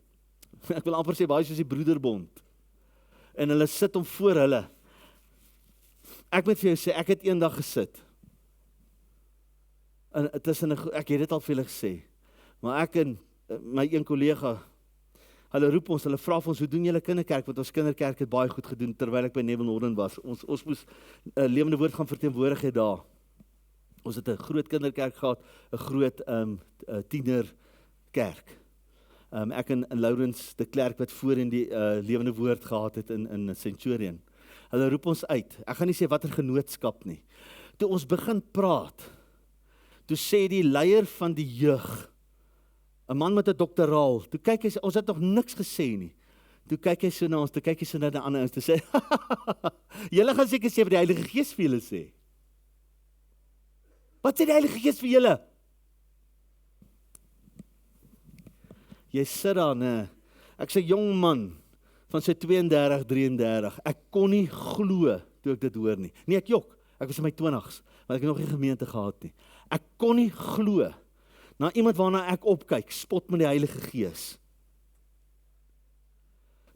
A: Ek wil amper sê baie soos die broederbond. En hulle sit hom voor hulle. Ek moet vir jou sê, ek het eendag gesit. En ek het dit al vir julle gesê, maar ek en my een kollega, hulle roep ons, hulle vra vir ons, hoe doen julle kinderkerk? Want ons kinderkerk het baie goed gedoen, terwyl ek by Neville Norden was. Ons moes lewende woord gaan verteenwoordig het daar. Ons het 'n groot kinderkerk gehad, 'n groot tienerkerk. Ek en Laurens de Klerk wat voorheen die lewende woord gehad het in Centurion. Hulle roep ons uit. Ek gaan nie sê watter genootskap nie. Toe ons begin praat, toe sê die leier van die jeug, 'n man met 'n doktoraal, toe kyk hy, ons het nog niks gesê nie. Toe kyk hy so na ons, toe kyk hy so na die ander ouens, toe sê, julle gaan seker sê wat die Heilige Gees vir julle sê. Wat sê die Heilige Gees vir julle? Jy sit daar, nee. Ek's 'n jong man van sy 32, 33. Ek kon nie glo toe ek dit hoor nie. Nee, ek jok. Ek was in my 20's, want ek het nog nie gemeente gehad nie. Ek kon nie glo na iemand waarna ek opkyk, spot met die Heilige Gees.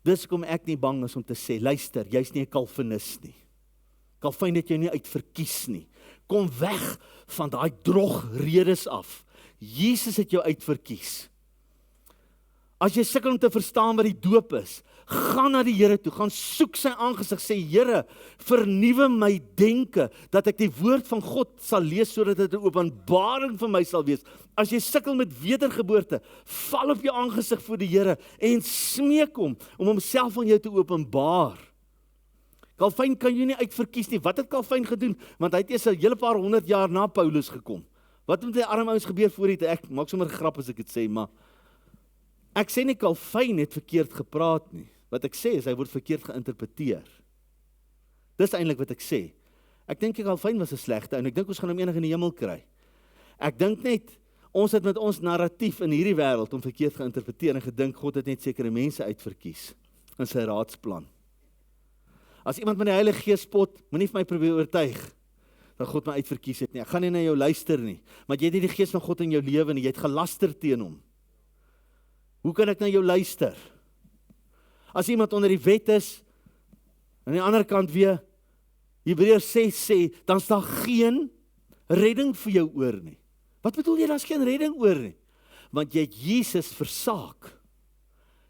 A: Dis kom ek nie bang is om te sê, luister, jy's nie 'n Calvinis nie. Calvin het jou nie uitverkies nie. Kom weg van daai drog redes af. Jesus het jou uitverkies. As jy sukkel om te verstaan wat die doop is, gaan na die Here toe, gaan soek sy aangesig, sê Here, vernuwe my denke, dat ek die woord van God sal lees, sodat dit 'n openbaring vir my sal wees. As jy sukkel met wedergeboorte, val op jou aangesig voor die Here, en smeek hom, om homself aan jou te openbaar. Calvin kan jy nie uitverkies nie. Wat het Calvin gedoen? Want hy het eers 'n hele paar 100 jaar na Paulus gekom. Wat het met die arme ouens gebeur voor dit? Ek maak sommer 'n grap as ek dit sê, maar ek sê nie Calvin het verkeerd gepraat nie. Wat ek sê is, hy word verkeerd geïnterpreteer. Dis eintlik wat ek sê. Ek dink Calvin was 'n slegte en ek dink ons gaan hom eendag in die hemel kry. Ek dink net, ons het met ons narratief in hierdie wêreld om verkeerd geïnterpreteer en gedink God het net sekere mense uitverkies in sy raadsplan. As iemand met die Heilige Gees spot, moenie vir my probeer oortuig dat God my uitverkies het nie. Ek gaan nie na jou luister nie, maar jy het nie die Gees van God in jou lewe nie, jy het gelaster teen hom. Hoe kan ek na jou luister? As iemand onder die wet is, aan die ander kant weer, Hebreërs 6 sê, dan is daar geen redding vir jou oor nie. Wat bedoel jy, daar is geen redding oor nie? Want jy het Jesus versaak.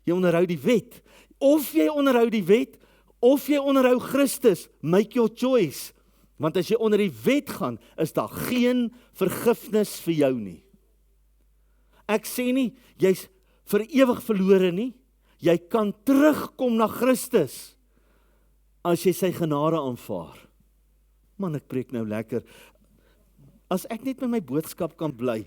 A: Jy onderhou die wet. Of jy onderhou die wet, of jy onderhou Christus, make your choice. Want as jy onder die wet gaan, is daar geen vergifnis vir jou nie. Ek sê nie, jy's vir ewig verlore nie. Jy kan terugkom na Christus, as jy sy genade aanvaar. Man, ek preek nou lekker. As ek net met my boodskap kan bly.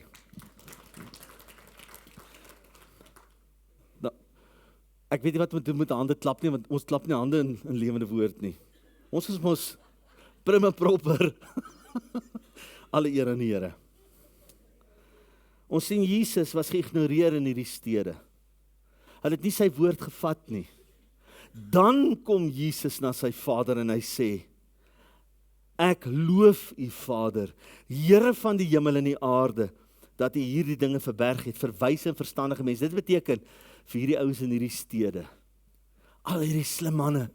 A: Ek weet nie wat we doen met hande klap nie, want ons klap nie hande in lewende woord nie. Ons is mos prima proper. Alle eer aan die Here. Ons sien Jesus was geïgnoreer in hierdie stede. Hy het nie sy woord gevat nie. Dan kom Jesus na sy Vader en hy sê, ek loof u Vader, Here van die hemel en die aarde, dat u hierdie dinge verberg het, vir wyse en verstandige mense. Dit beteken, vir hierdie ouens in hierdie stede, al hierdie slim manne,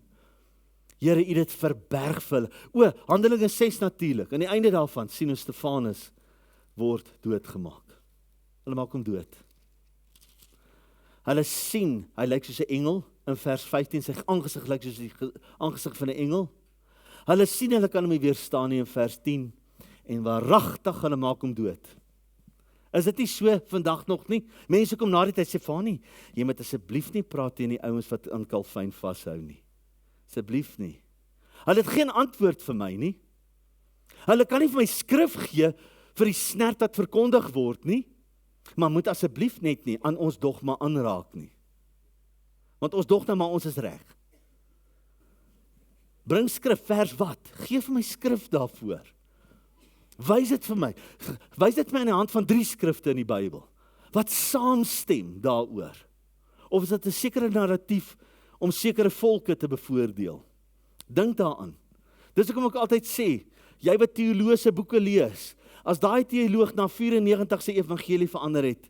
A: Here, u dit verberg vir hulle. O, Handelinge 6 natuurlik, aan die einde daarvan, sien ons Stefanus word doodgemaak. Hulle maak hom dood. Hulle sien, hy lyk soos 'n engel, in vers 15, sy aangesig lyk soos die aangesig van 'n engel. Hulle sien, hulle kan hom nie weerstaan nie in vers 10, en waaragtig hulle maak hom dood. Is dit nie so vandag nog nie? Mense kom na die tyd sê, Fanie, jy moet asseblief nie praat teen die ouens wat aan Calvin vashou nie. Asseblief nie. Hulle het geen antwoord vir my nie. Hulle kan nie vir my skrif gee vir die snert wat verkondig word nie, maar moet asseblief net nie aan ons dogma aanraak nie. Want ons dogma, maar ons is reg. Bring skrif, vers wat? Geef my skrif daarvoor. Wys dit vir my. Wys dit my aan die hand van 3 skrifte in die Bybel. Wat saamstem daaroor? Of is dit 'n sekere narratief om sekere volke te bevoordeel? Dink daaraan. Dis hoekom ek altyd sê, jy wat teologiese boeke lees, as daai teoloog na 94 se evangelie verander het,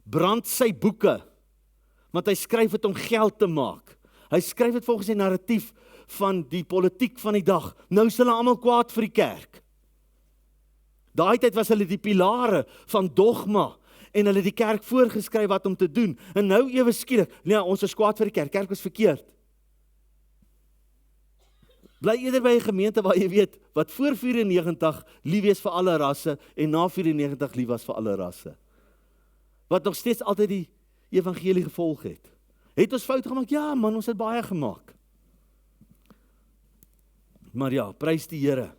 A: brand sy boeke, want hy skryf dit om geld te maak. Hy skryf dit volgens die narratief van die politiek van die dag. Nou is hulle almal kwaad vir die kerk. Daai tyd was hulle die pilare van dogma, en hulle die kerk voorgeskryf wat om te doen. En nou ewe skielik, nee, ons is kwaad vir die kerk was verkeerd. Bly eerder by 'n gemeente waar jy weet, wat voor 94 lief wees vir alle rasse, en na 94 lief was vir alle rasse. Wat nog steeds altyd die evangelie gevolg het. Het ons fout gemaak? Ja man, ons het baie gemaak. Maar ja, prys die Here.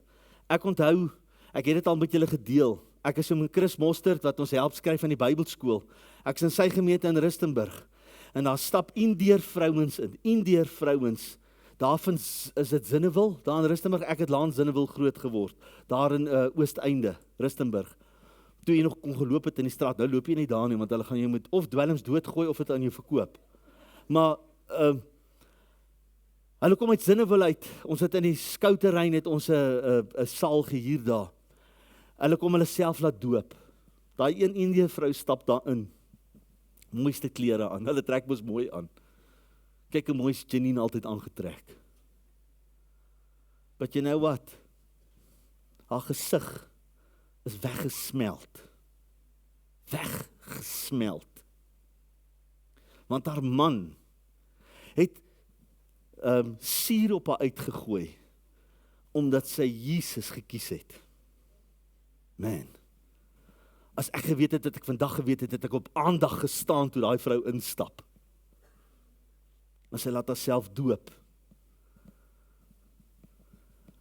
A: Ek onthou, ek het dit al met julle gedeel. Ek is so met Chris Mostert, wat ons help skryf aan die Bybelskool. Ek is in sy gemeente in Rustenburg. En daar stap Indeer vrouens in. Indeer vrouens. Daarvan is dit Zinnewil, daar in Rustenburg. Ek het laat Zinnewil groot geword. Daar in Oosteinde, Rustenburg. Toe jy nog kon geloop het in die straat, nou loop jy nie daar nie, want hulle gaan jou met of dwelms doodgooi of dit aan jou verkoop. Maar hulle kom uit Zinnewil uit. Ons het in die skouterrein het ons 'n saal gehuur daar. Hulle kom hulle self laat doop. Daai een Indië vrou stap daarin. Mooiste klere aan. Hulle trek mos mooi aan. Kyk hoe mooi is Janine altyd aangetrek. But you know what? Haar gesig is weggesmelt. Weggesmelt. Want haar man het suur op haar uitgegooi, omdat sy Jesus gekies het. Man, as ek geweet het, dat ek vandag geweet het, het ek op aandag gestaan toe daai vrou instap. Maar sy laat haarself doop.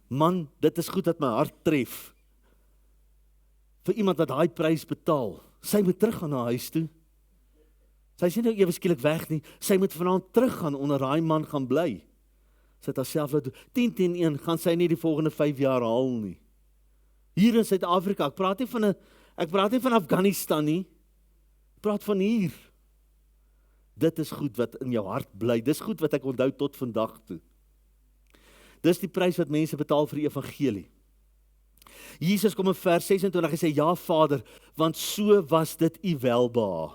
A: Man, dit is goed dat my hart tref. Vir iemand wat daai prys betaal. Sy moet terug gaan na huis toe. Sy is nie nou ewe skielik weg nie. Sy moet vanaand teruggaan onder daai man gaan bly. Sy het haarself laat doen. 10-1 gaan sy nie die volgende 5 jaar haal nie. Hier in Suid-Afrika, ek praat nie van Afghanistan nie. Ek praat van hier. Dit is goed wat in jou hart bly. Dis goed wat ek onthou tot vandag toe. Dis die prys wat mense betaal vir die evangelie. Jesus kom in vers 26 en sê, ja Vader, want so was dit u welbehae.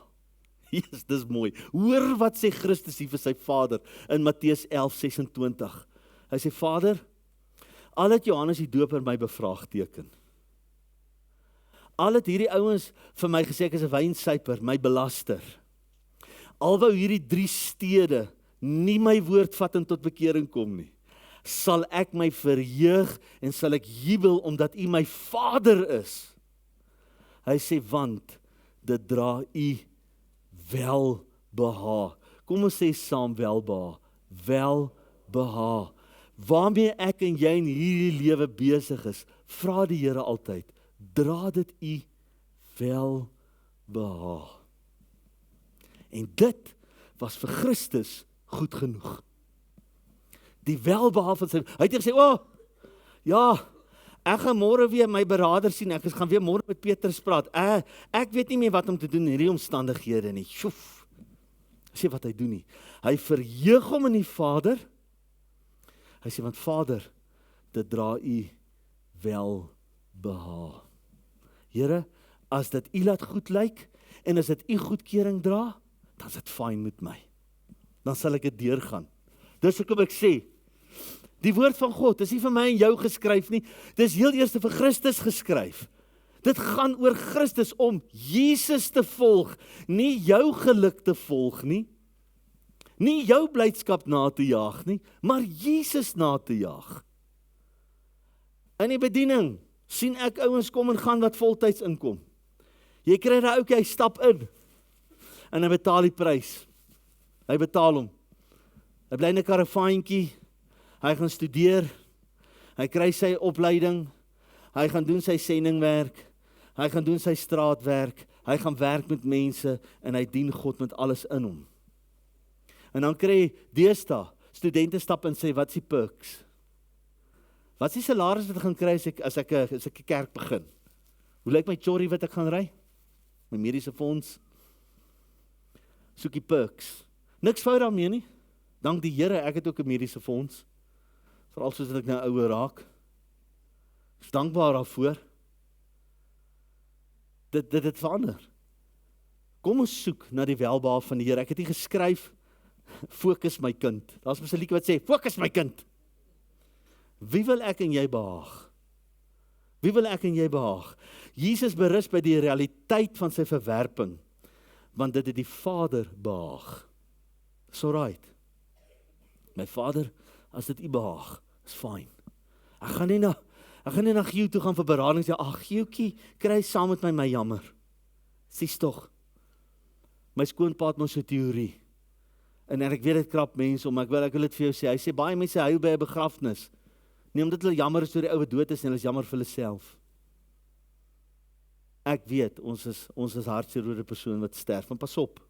A: Jesus, dis mooi. Hoor wat sê Christus hier vir sy Vader in Matteus 11:26. Hy sê, Vader, al het Johannes die Doper my bevraagteken. Al het hierdie ouens vir my gesê, ek is 'n wynsuiper, my belaster. Al wou hierdie 3 stede nie my woord vat en tot bekering kom nie, sal ek my verheug en sal ek jubel omdat u my Vader is. Hy sê, want dit dra u welbehae. Kom ons sê saam welbehae. Welbehae. Waarmee ek en jy in hierdie lewe besig is, vra die Here altyd, dra dit u welbehae. En dit was vir Christus goed genoeg. Die welbehae van sy, hy het gesê, ja, ek gaan môre weer my beraader sien, ek gaan weer môre met Petrus praat, ek weet nie meer wat om te doen in hierdie omstandighede nie, sjoef, sê wat hy doen nie, hy verheug hom in die Vader, hy sê, want Vader, dit dra u welbehae. Here, as dit u laat goed lyk, en as dit u goedkeuring dra, dan is dit fyn met my, dan sal ek dit deurgaan. Dis hoekom ek sê, die woord van God is nie vir my en jou geskryf nie, dis heel eers vir Christus geskryf. Dit gaan oor Christus om Jesus te volg, nie jou geluk te volg nie, nie jou blydskap na te jaag nie, maar Jesus na te jaag. In die bediening sien ek ouens kom en gaan wat voltyds inkom. Jy kry daai ouetjie, hy stap in en hy betaal die prys. Hy betaal hom. Hy bly in 'n karavaantjie. Hy gaan studeer, hy kry sy opleiding, hy gaan doen sy sendingwerk, hy gaan doen sy straatwerk, hy gaan werk met mense en hy dien God met alles in hom. En dan kry jy deesdae, studente stap en sê, wat is die perks? Wat is die salaris wat ek gaan kry as ek 'n kerk begin? Hoe lyk my chorrie wat ek gaan ry? My mediese fonds? Soek die perks. Niks fout daarmee nie. Dank die Here, ek het ook 'n mediese fonds. Veral soos ek nou ouer raak. Ek is dankbaar daarvoor. Dit verander. Kom ons soek na die welbehae van die Here. Ek het hier geskryf, fokus my kind. Daar's mos 'n liedjie wat sê, fokus my kind. Wie wil ek en jy behaag? Wie wil ek en jy behaag? Jesus berus by die realiteit van sy verwerping, want dit het die Vader behaag. Dis alright. My Vader, as dit U behaag, is fyn. Ek gaan nie na Gieu toe gaan vir berading sê, ag Gieukie, kry saam met my jammer. Sies tog. My skoonpa het mos 'n teorie. En ek weet dit krap mense om, ek wil dit vir jou sê. Hy sê baie mense huil by 'n begrafnis. Nie omdat hulle jammer is oor die ou wat dood is, en hulle is jammer vir hulle self. Ek weet, ons is hartseerrode persoon wat sterf, maar pas op.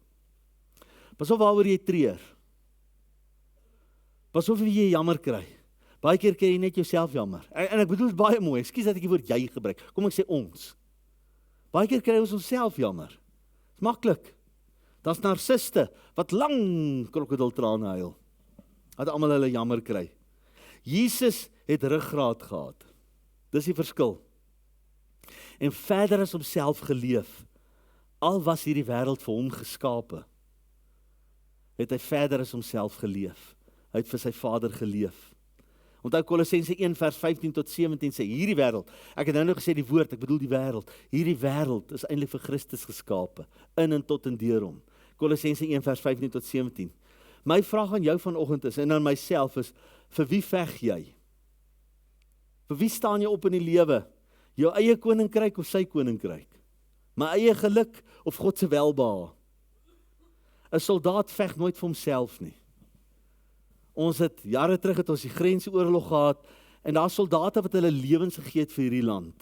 A: Pas op waaroor jy treur. Pas op wie jy jammer kry. Baie keer kry jy net jouself jammer. En ek bedoel baie mooi, ekskuus dat ek die woord jy gebruik. Kom ek sê ons. Baie keer kry ons onsself jammer. Dis maklik. Daar's narciste wat lang krokodiltrane huil. Dat almal hulle jammer kry. Jesus het ruggraat gehad. Dis die verskil. En verder as homself geleef, al was hierdie wêreld vir hom geskape, het hy verder as homself geleef. Hy het vir sy Vader geleef. Onthou Kolossense 1 vers 15 tot 17 sê, hierdie wêreld, ek het nou gesê die woord, ek bedoel die wêreld, hierdie wêreld is eintlik vir Christus geskape, in en tot en deur hom. Kolossense 1 vers 15 tot 17. My vraag aan jou vanoggend is, en aan myself is, vir wie veg jy? Vir wie staan jy op in die lewe? Jou eie koninkryk of sy koninkryk? My eie geluk of God se welbehae? 'n Soldaat veg nooit vir homself nie. Ons het jare terug het ons die grensoorlog gehad en daar soldate wat hulle lewens gegee het vir hierdie land.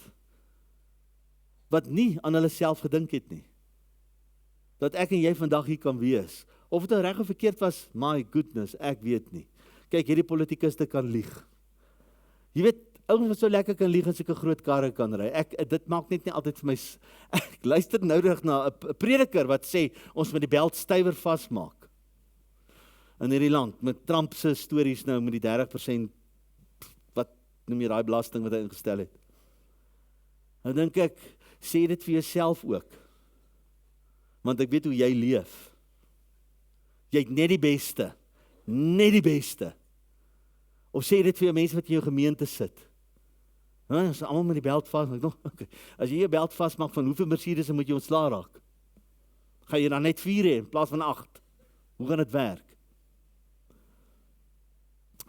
A: Wat nie aan hulle self gedink het nie. Dat ek en jy vandag hier kan wees. Of dit nou reg of verkeerd was, my goodness, ek weet nie. Kyk, hierdie politikuste kan lieg. Jy weet, ouens wat so lekker kan lieg en sulke groot karre kan ry. Dit maak net nie altyd vir my. Ek luister nou reg na 'n prediker wat sê ons moet die belt stywer vasmaak. In hierdie land met Trump se stories nou met die 30% wat noem jy daai belasting wat hy ingestel het. Nou dink ek, sê dit vir jouself ook. Want ek weet hoe jy leef. Jy het net die beste. Net die beste. Of sê dit vir jou mense wat in jou gemeente sit. As almal met die belt vas, okay. As jy jou belt vasmaak, van hoeveel Mercedes moet jy ontslaa raak? Gaan jy dan net 4 hê in plaas van 8? Hoe gaan dit werk?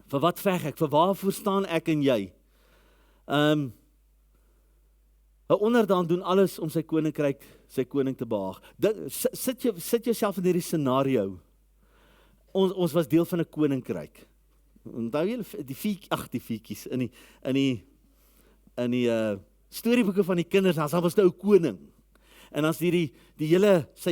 A: Vir wat veg ek? Vir waarvoor staan ek en jy? 'n onderdaan doen alles om sy koninkryk, sy koning te behaag. Sit jouself in hierdie scenario. Ons was deel van 'n koninkryk. Onthou jy die fietjies in die storieboeke van die kinders, dan was nou 'n koning. En as sy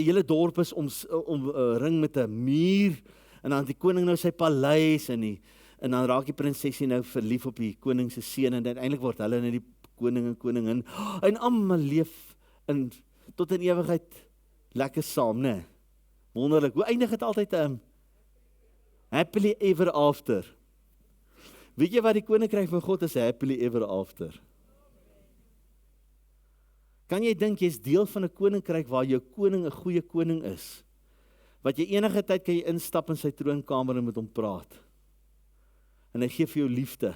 A: hele dorp is omring met 'n muur, en dan die koning nou sy paleis, en dan raak die prinsesie nou verlief op die koning se seun, en uiteindelik word hulle nou die koning en koningin, en almal leef tot in ewigheid lekker saam, né? Wonderlik, hoe eindig dit altyd? Happily ever after. Weet jy wat die koninkryk van God is? Happily ever after. Kan jy dink jy's deel van 'n koninkryk waar jou koning 'n goeie koning is? Wat jy enige tyd kan jy instap in sy troonkamer en met hom praat. En hy gee vir jou liefde.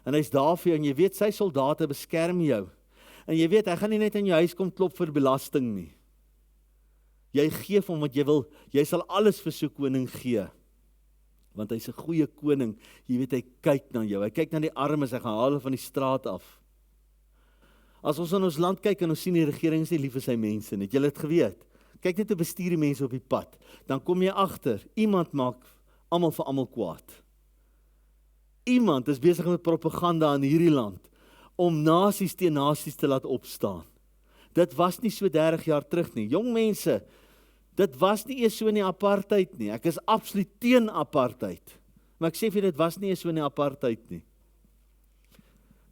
A: En hy's daar vir jou en jy weet sy soldate beskerm jou. En jy weet hy gaan nie net in jou huis kom klop vir belasting nie. Jy gee vir hom wat jy wil. Jy sal alles vir so 'n koning gee. Want hy's 'n goeie koning. Jy weet hy kyk na jou. Hy kyk na die armes, hy gaan haal hulle van die straat af. As ons in ons land kyk en ons sien die regering is nie lief vir sy mense nie. Het julle dit geweet? Kyk net hoe bestuur die mense op die pad. Dan kom jy agter, iemand maak almal vir almal kwaad. Iemand is besig met propaganda in hierdie land, om nasies teen nasies te laat opstaan. Dit was nie so 30 jaar terug nie. Jong mense, dit was nie eers so in die apartheid nie. Ek is absoluut teen apartheid. Maar ek sê vir dit was nie eers so in die apartheid nie.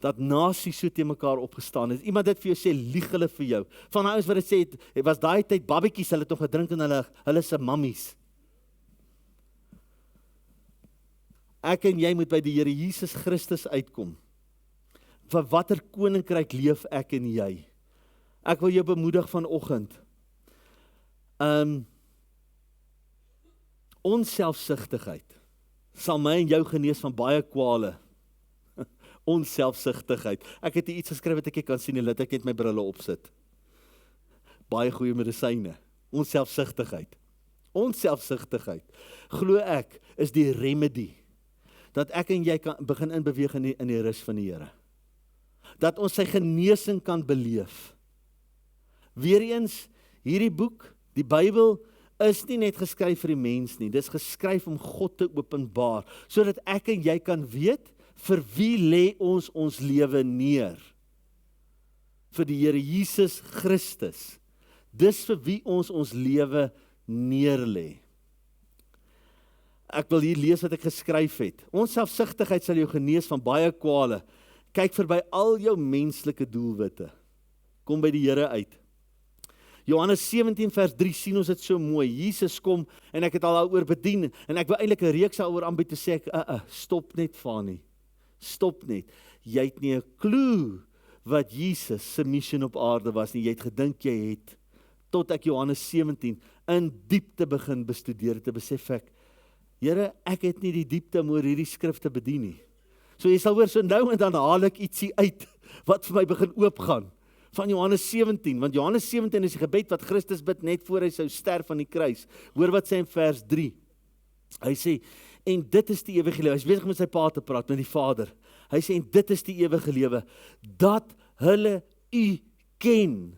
A: Dat nasies so teen mekaar opgestaan het. Iemand het vir jou sê, lieg hulle vir jou. Van die ouens wat dit sê, het was daai tyd babbetjies, hulle het nog gedrink in hulle se mammies. Ek en jy moet by die Here Jesus Christus uitkom. Vir watter koninkryk leef ek en jy? Ek wil jou bemoedig vanoggend. Onselfsugtigheid sal my en jou genees van baie kwale. Onselfsugtigheid. Ek het hier iets geskryf wat ek kan sien, en laat ek net my brille opsit. Baie goeie medisyne. Onselfsugtigheid. Onselfsugtigheid, glo ek, is die remedy, dat ek en jy kan begin inbeweeg in die rus van die Here. Dat ons sy genesing kan beleef. Weereens, hierdie boek, die Bybel, is nie net geskryf vir die mens nie, dit is geskryf om God te openbaar, sodat ek en jy kan weet, vir wie lê ons lewe neer? Vir die Here Jesus Christus. Dis vir wie ons lewe neer lê. Ek wil hier lees wat ek geskryf het. Onselfsugtigheid sal jou genees van baie kwale. Kyk verby al jou menslike doelwitte. Kom by die Here uit. Johannes 17 vers 3 sien ons dit so mooi. Jesus kom en ek het al daaroor bedien en ek wil eintlik 'n reeks daaroor aanbied te sê ek stop net Fanie. Stop net. Jy het nie 'n klou wat Jesus se missie op aarde was nie. Jy het gedink jy het, tot ek Johannes 17 in diepte begin bestudeer te besef ek, Here, ek het nie die diepte om oor hierdie skrif te bedien nie. So jy sal hoor, so nou en dan haal ek ietsie uit wat vir my begin oopgaan van Johannes 17, want Johannes 17 is die gebed wat Christus bid net voor hy sou sterf aan die kruis. Hoor wat sê in vers 3. Hy sê, en dit is die ewige lewe. Hy is besig met sy pa te praat, met die Vader. Hy sê, en dit is die ewige lewe, dat hulle u ken.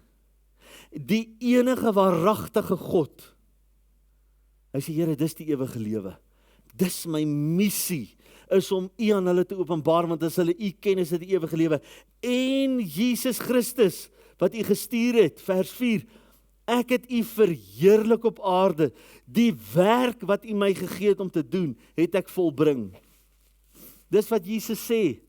A: Die enige waaragtige God. Hy sê, Here, dis die ewige lewe. Dis my missie, is om u aan hulle te openbaar, want as hulle u ken, is dit die ewige lewe. En Jesus Christus, wat u gestuur het, vers 4, ek het u verheerlik op aarde, die werk wat u my gegee het om te doen, het ek volbring. Dis wat Jesus sê.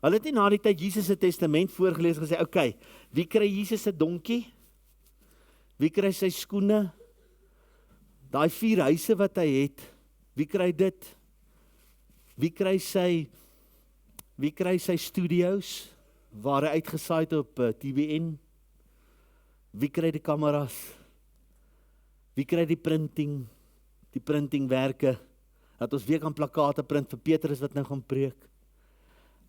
A: Hulle het nie na die tyd Jesus se testament voorgelees gesê, okay, wie kry Jesus se donkie? Wie kry sy skoene? Daai 4 huise wat hy het, wie kry dit? Wie kry sy studios waar hy uitgesaai het op TBN? Wie kry die kameras? Wie kry die printingwerke? Dat ons weer kan plakate print vir Petrus wat nou gaan preek.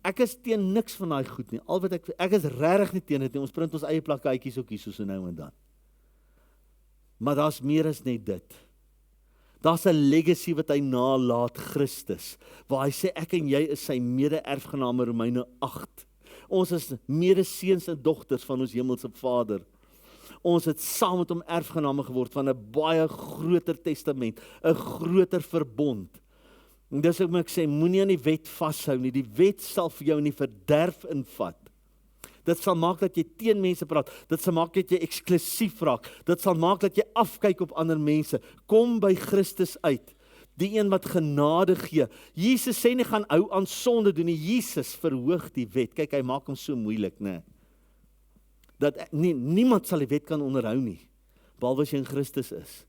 A: Ek is teen niks van daai goed nie. Al wat ek is regtig nie teen dit nie. Ons print ons eie plakkaatjies ook hier so nou en dan. Maar daar's meer as net dit. Daar's 'n legacy wat hy nalaat, Christus, waar hy sê ek en jy is sy mede-erfgename, Romeine 8. Ons is medeseuns en dogters van ons hemelse Vader. Ons het saam met hom erfgename geword van 'n baie groter testament, 'n groter verbond. En dis ook ek sê, moenie aan die wet vashou nie. Die wet sal vir jou in die verderf invat. Dit sal maak dat jy teen mense praat. Dit sal maak dat jy eksklusief raak. Dit sal maak dat jy afkyk op ander mense. Kom by Christus uit. Die een wat genade gee. Jesus sê nie gaan hou aan sonde doen nie. Jesus verhoog die wet. Kyk, hy maak hom so moeilik, né? Dat niemand sal die wet kan onderhou nie, behalwe as jy in Christus is.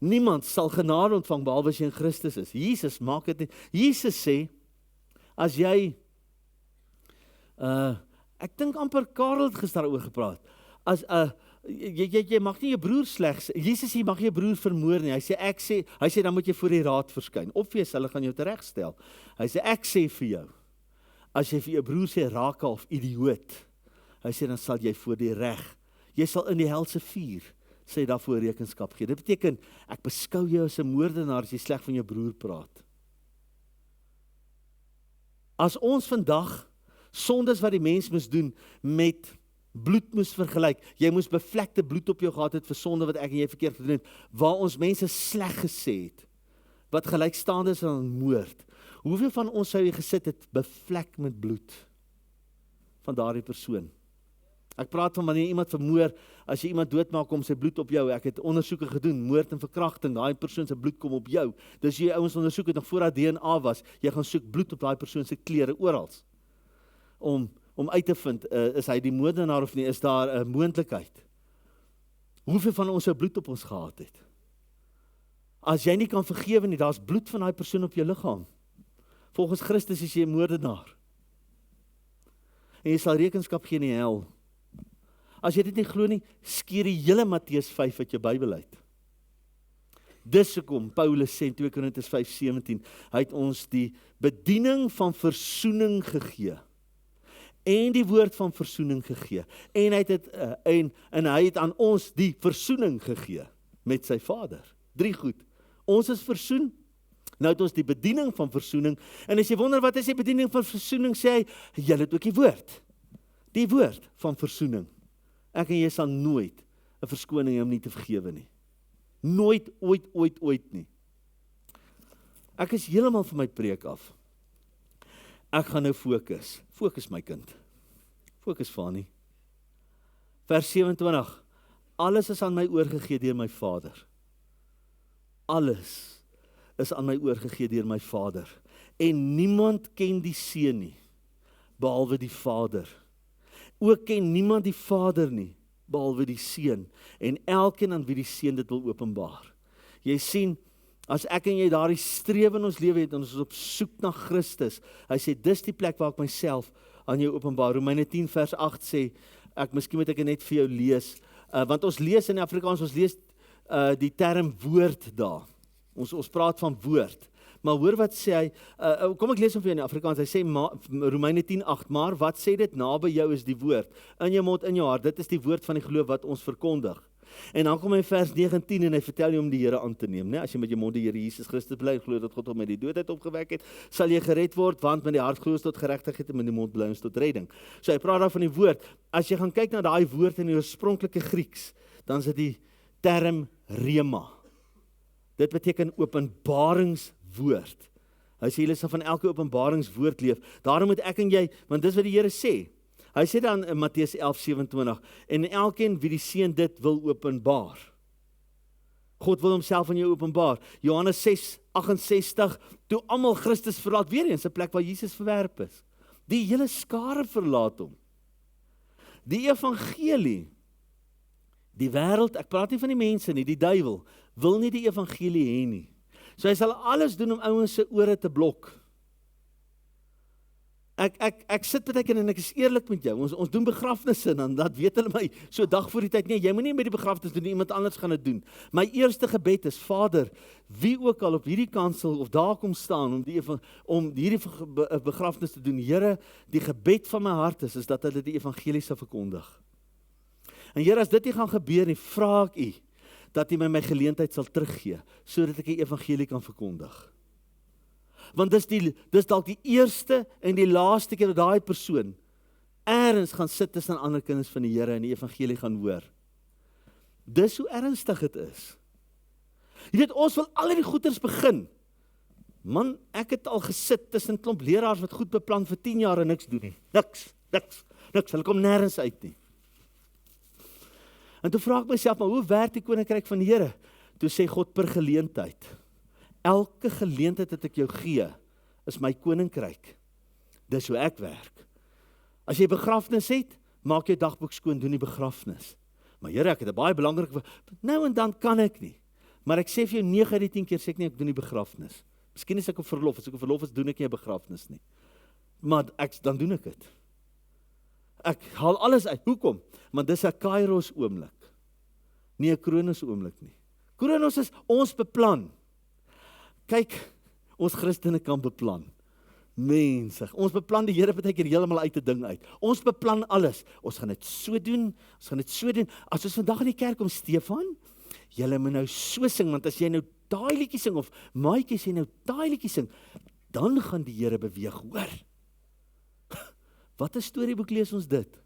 A: Niemand sal genade ontvang behalwe as jy in Christus is. Jesus maak dit nie. Jesus sê, as jy ek dink amper Karel het gister oor gepraat. As jy mag nie jou broer sleg sê. Jesus sê jy mag nie jou broer vermoor nie. Hy sê dan moet jy voor die raad verskyn. Obvious, hulle gaan jou teregstel. Hy sê ek sê vir jou, as jy vir jou broer sê raak of idioot, hy sê dan sal jy voor die reg. Jy sal in die helse vuur sê daarvoor rekenskap gee. Dit beteken ek beskou jou as 'n moordenaar as jy sleg van jou broer praat. As ons vandag sondes wat die mens moes doen met bloed moes vergelyk. Jy moes bevlekte bloed op jou gehad het vir sonde wat ek en jy verkeerd gedoen het, waar ons mense sleg gesê het. wat gelykstaande is aan moord. Hoeveel van ons sou jy gesit het bevlek met bloed van daardie persoon? Ek praat van wanneer iemand vermoor, as jy iemand doodmaak, kom sy bloed op jou. Ek het ondersoeke gedoen, moord en verkrachting, daai persoon se bloed kom op jou. Dus jy ouens ondersoek het nog voor dat DNA was, jy gaan soek bloed op daai persoon se klere oral. Om uit te vind, is hy die moordenaar of nie, is daar 'n moontlikheid. Hoeveel van ons sou bloed op ons gehad het? As jy nie kan vergewe nie, daar's bloed van daai persoon op jou liggaam. Volgens Christus is jy 'n moordenaar. En jy sal rekenskap gee in die hel. As jy dit nie glo nie, skeer die hele Matteus 5 uit jou Bybel uit. Dis hoekom Paulus sê in 2 Korintiërs 5:17, hy het ons die bediening van versoening gegee. En die woord van versoening gegee. En hy het aan ons die versoening gegee met sy Vader. 3 goed. Ons is versoen. Nou het ons die bediening van versoening. En as jy wonder wat is die bediening van versoening, sê hy, julle het ook die woord. Die woord van versoening. Ek en jy sal nooit 'n verskoning hê om nie te vergewe nie. Nooit, ooit nie. Ek is heeltemal van my preek af. Ek gaan nou fokus. Fokus my kind. Fokus Fani. Vers 27. Alles is aan my oorgegee deur my Vader. Alles is aan my oorgegee deur my Vader. En niemand ken die Seun nie, behalwe die Vader. Ook ken niemand die Vader nie, behalwe die Seun. En elkeen aan wie die Seun dit wil openbaar. Jy sien, as ek en jy daardie strewe in ons lewe het, en ons is op soek na Christus, hy sê, dis die plek waar ek myself aan jou openbaar. Romeine 10 vers 8 sê, miskien moet ek dit net vir jou lees, want ons lees in Afrikaans, ons lees die term woord daar. Ons praat van woord. Maar hoor wat sê hy, kom ek lees hom vir jou in Afrikaans, hy sê, Romeine 10:8, maar wat sê dit, naby jou is die woord, in jou mond, in jou hart, dit is die woord van die geloof wat ons verkondig. En dan kom hy in vers 9 en 10 en hy vertel jy om die Here aan te neem, né? As jy met jou mond die Here Jesus Christus bely en glo dat God hom uit die dood opgewek het, sal jy gered word, want met die hart glo tot geregtigheid en met die mond bely tot redding. So hy praat daar van die woord. As jy gaan kyk na daai woord in die oorspronklike Grieks, dan is dit die term rema. Dit beteken openbaringswoord. Hy sê, julle sal van elke openbaringswoord leef. Daarom moet ek en jy, want dis wat die Here sê. Hy sê dan in Matteus 11:27, en elkeen wie die Seun dit wil openbaar. God wil homself aan jou openbaar. Johannes 6:68, toe almal Christus verlaat, weer eens 'n plek waar Jesus verwerp is. Die hele skare verlaat hom. Die evangelie, die wêreld, ek praat nie van die mense nie, die duiwel, wil nie die evangelie hê nie. So hy sal alles doen om ouens se ore te blok. Ek sit met ek en ek is eerlik met jou, ons doen begrafnisse en dan weet hulle my, so dag voor die tyd, nee, jy moet nie met die begrafnis doen, iemand anders gaan dit doen. My eerste gebed is, Vader, wie ook al op hierdie kansel of daar kom staan om hierdie begrafnis te doen, Here, die gebed van my hart is dat hulle die evangelie sal verkondig. En Here, as dit nie gaan gebeur nie, vra ek U, dat U my geleentheid sal teruggee, sodat ek die evangelie kan verkondig. Want dis dalk die eerste en die laaste keer dat daai persoon ergens gaan sit tussen ander kinders van die Here en die evangelie gaan hoor. Dis hoe ernstig dit is. Jy weet, ons wil al die goeders begin. Man, ek het al gesit tussen klomp leraars wat goed beplan vir 10 jaar en niks doen nie. Niks. Hulle kom nêrens uit nie. En toe vra ek myself, maar hoe werk die koninkryk van die Here? Toe sê God, per geleentheid. Elke geleentheid wat ek jou gee, is my koninkryk. Dis hoe ek werk. As jy begrafnis het, maak jou dagboek skoon, doen die begrafnis. Maar Here, ek het 'n baie belangrike, nou en dan kan ek nie. Maar ek sê vir jou 9 uit die 10 keer sê ek nie, ek doen die begrafnis. Miskien is ek op verlof, as ek op verlof is, doen ek nie 'n begrafnis nie. Maar dan doen ek dit. Ek haal alles uit. Hoekom? Want dis 'n Kairos oomblik. Nie 'n Kronos oomblik nie. Kronos is ons beplan. Kyk, ons Christene kan beplan. Mense, ons beplan die Here baie keer heeltemal uit 'n ding uit. Ons beplan alles. Ons gaan dit so doen, As ons vandag in die kerk kom, Stefan, julle moet nou so sing, want as jy nou daai liedjie sing, of Maatjie sê nou daai liedjie sing, dan gaan die Here beweeg, hoor. Wat 'n storieboek lees ons dit?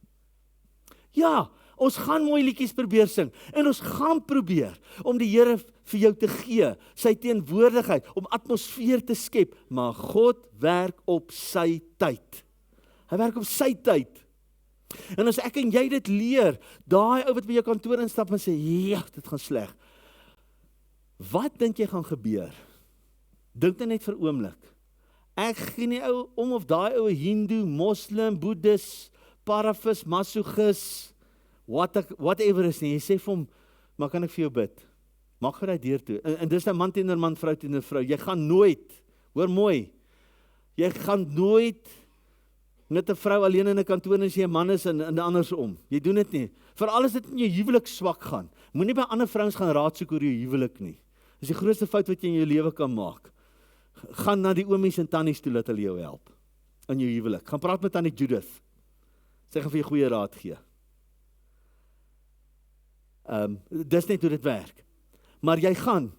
A: Ja, Ons gaan mooi liedjies probeer sing en ons gaan probeer om die Here vir jou te gee, sy teenwoordigheid, om atmosfeer te skep, maar God werk op sy tyd. Hy werk op sy tyd. En as ek en jy dit leer, daai ou wat by jou kantoor instap en sê, ja, dit gaan sleg. Wat dink jy gaan gebeur? Dink net vir 'n oomblik. Ek gee nie om of daai ou Hindu, Moslim, Boeddhis, Parafis, Masochis, whatever is nie. Jy sê vir hom, maar kan ek vir jou bid? Mag vir hy deur toe. En dis nou man teenoor man, vrou teenoor vrou. Jy gaan nooit, hoor mooi, jy gaan nooit met 'n vrou alleen in 'n kantoor as jy 'n man is en andersom. Jy doen dit nie. Veral as dit in jou huwelik swak gaan. Moenie by ander vrouens gaan raad soek oor jou huwelik nie. Dis die grootste fout wat jy in jou lewe kan maak. Gaan na die oomies en tannies toe, laat hulle jou help in jou huwelik. Gaan praat met tannie Judith. Sy gaan vir jou goeie raad gee. Dis net hoe dit werk. Maar jy gaan,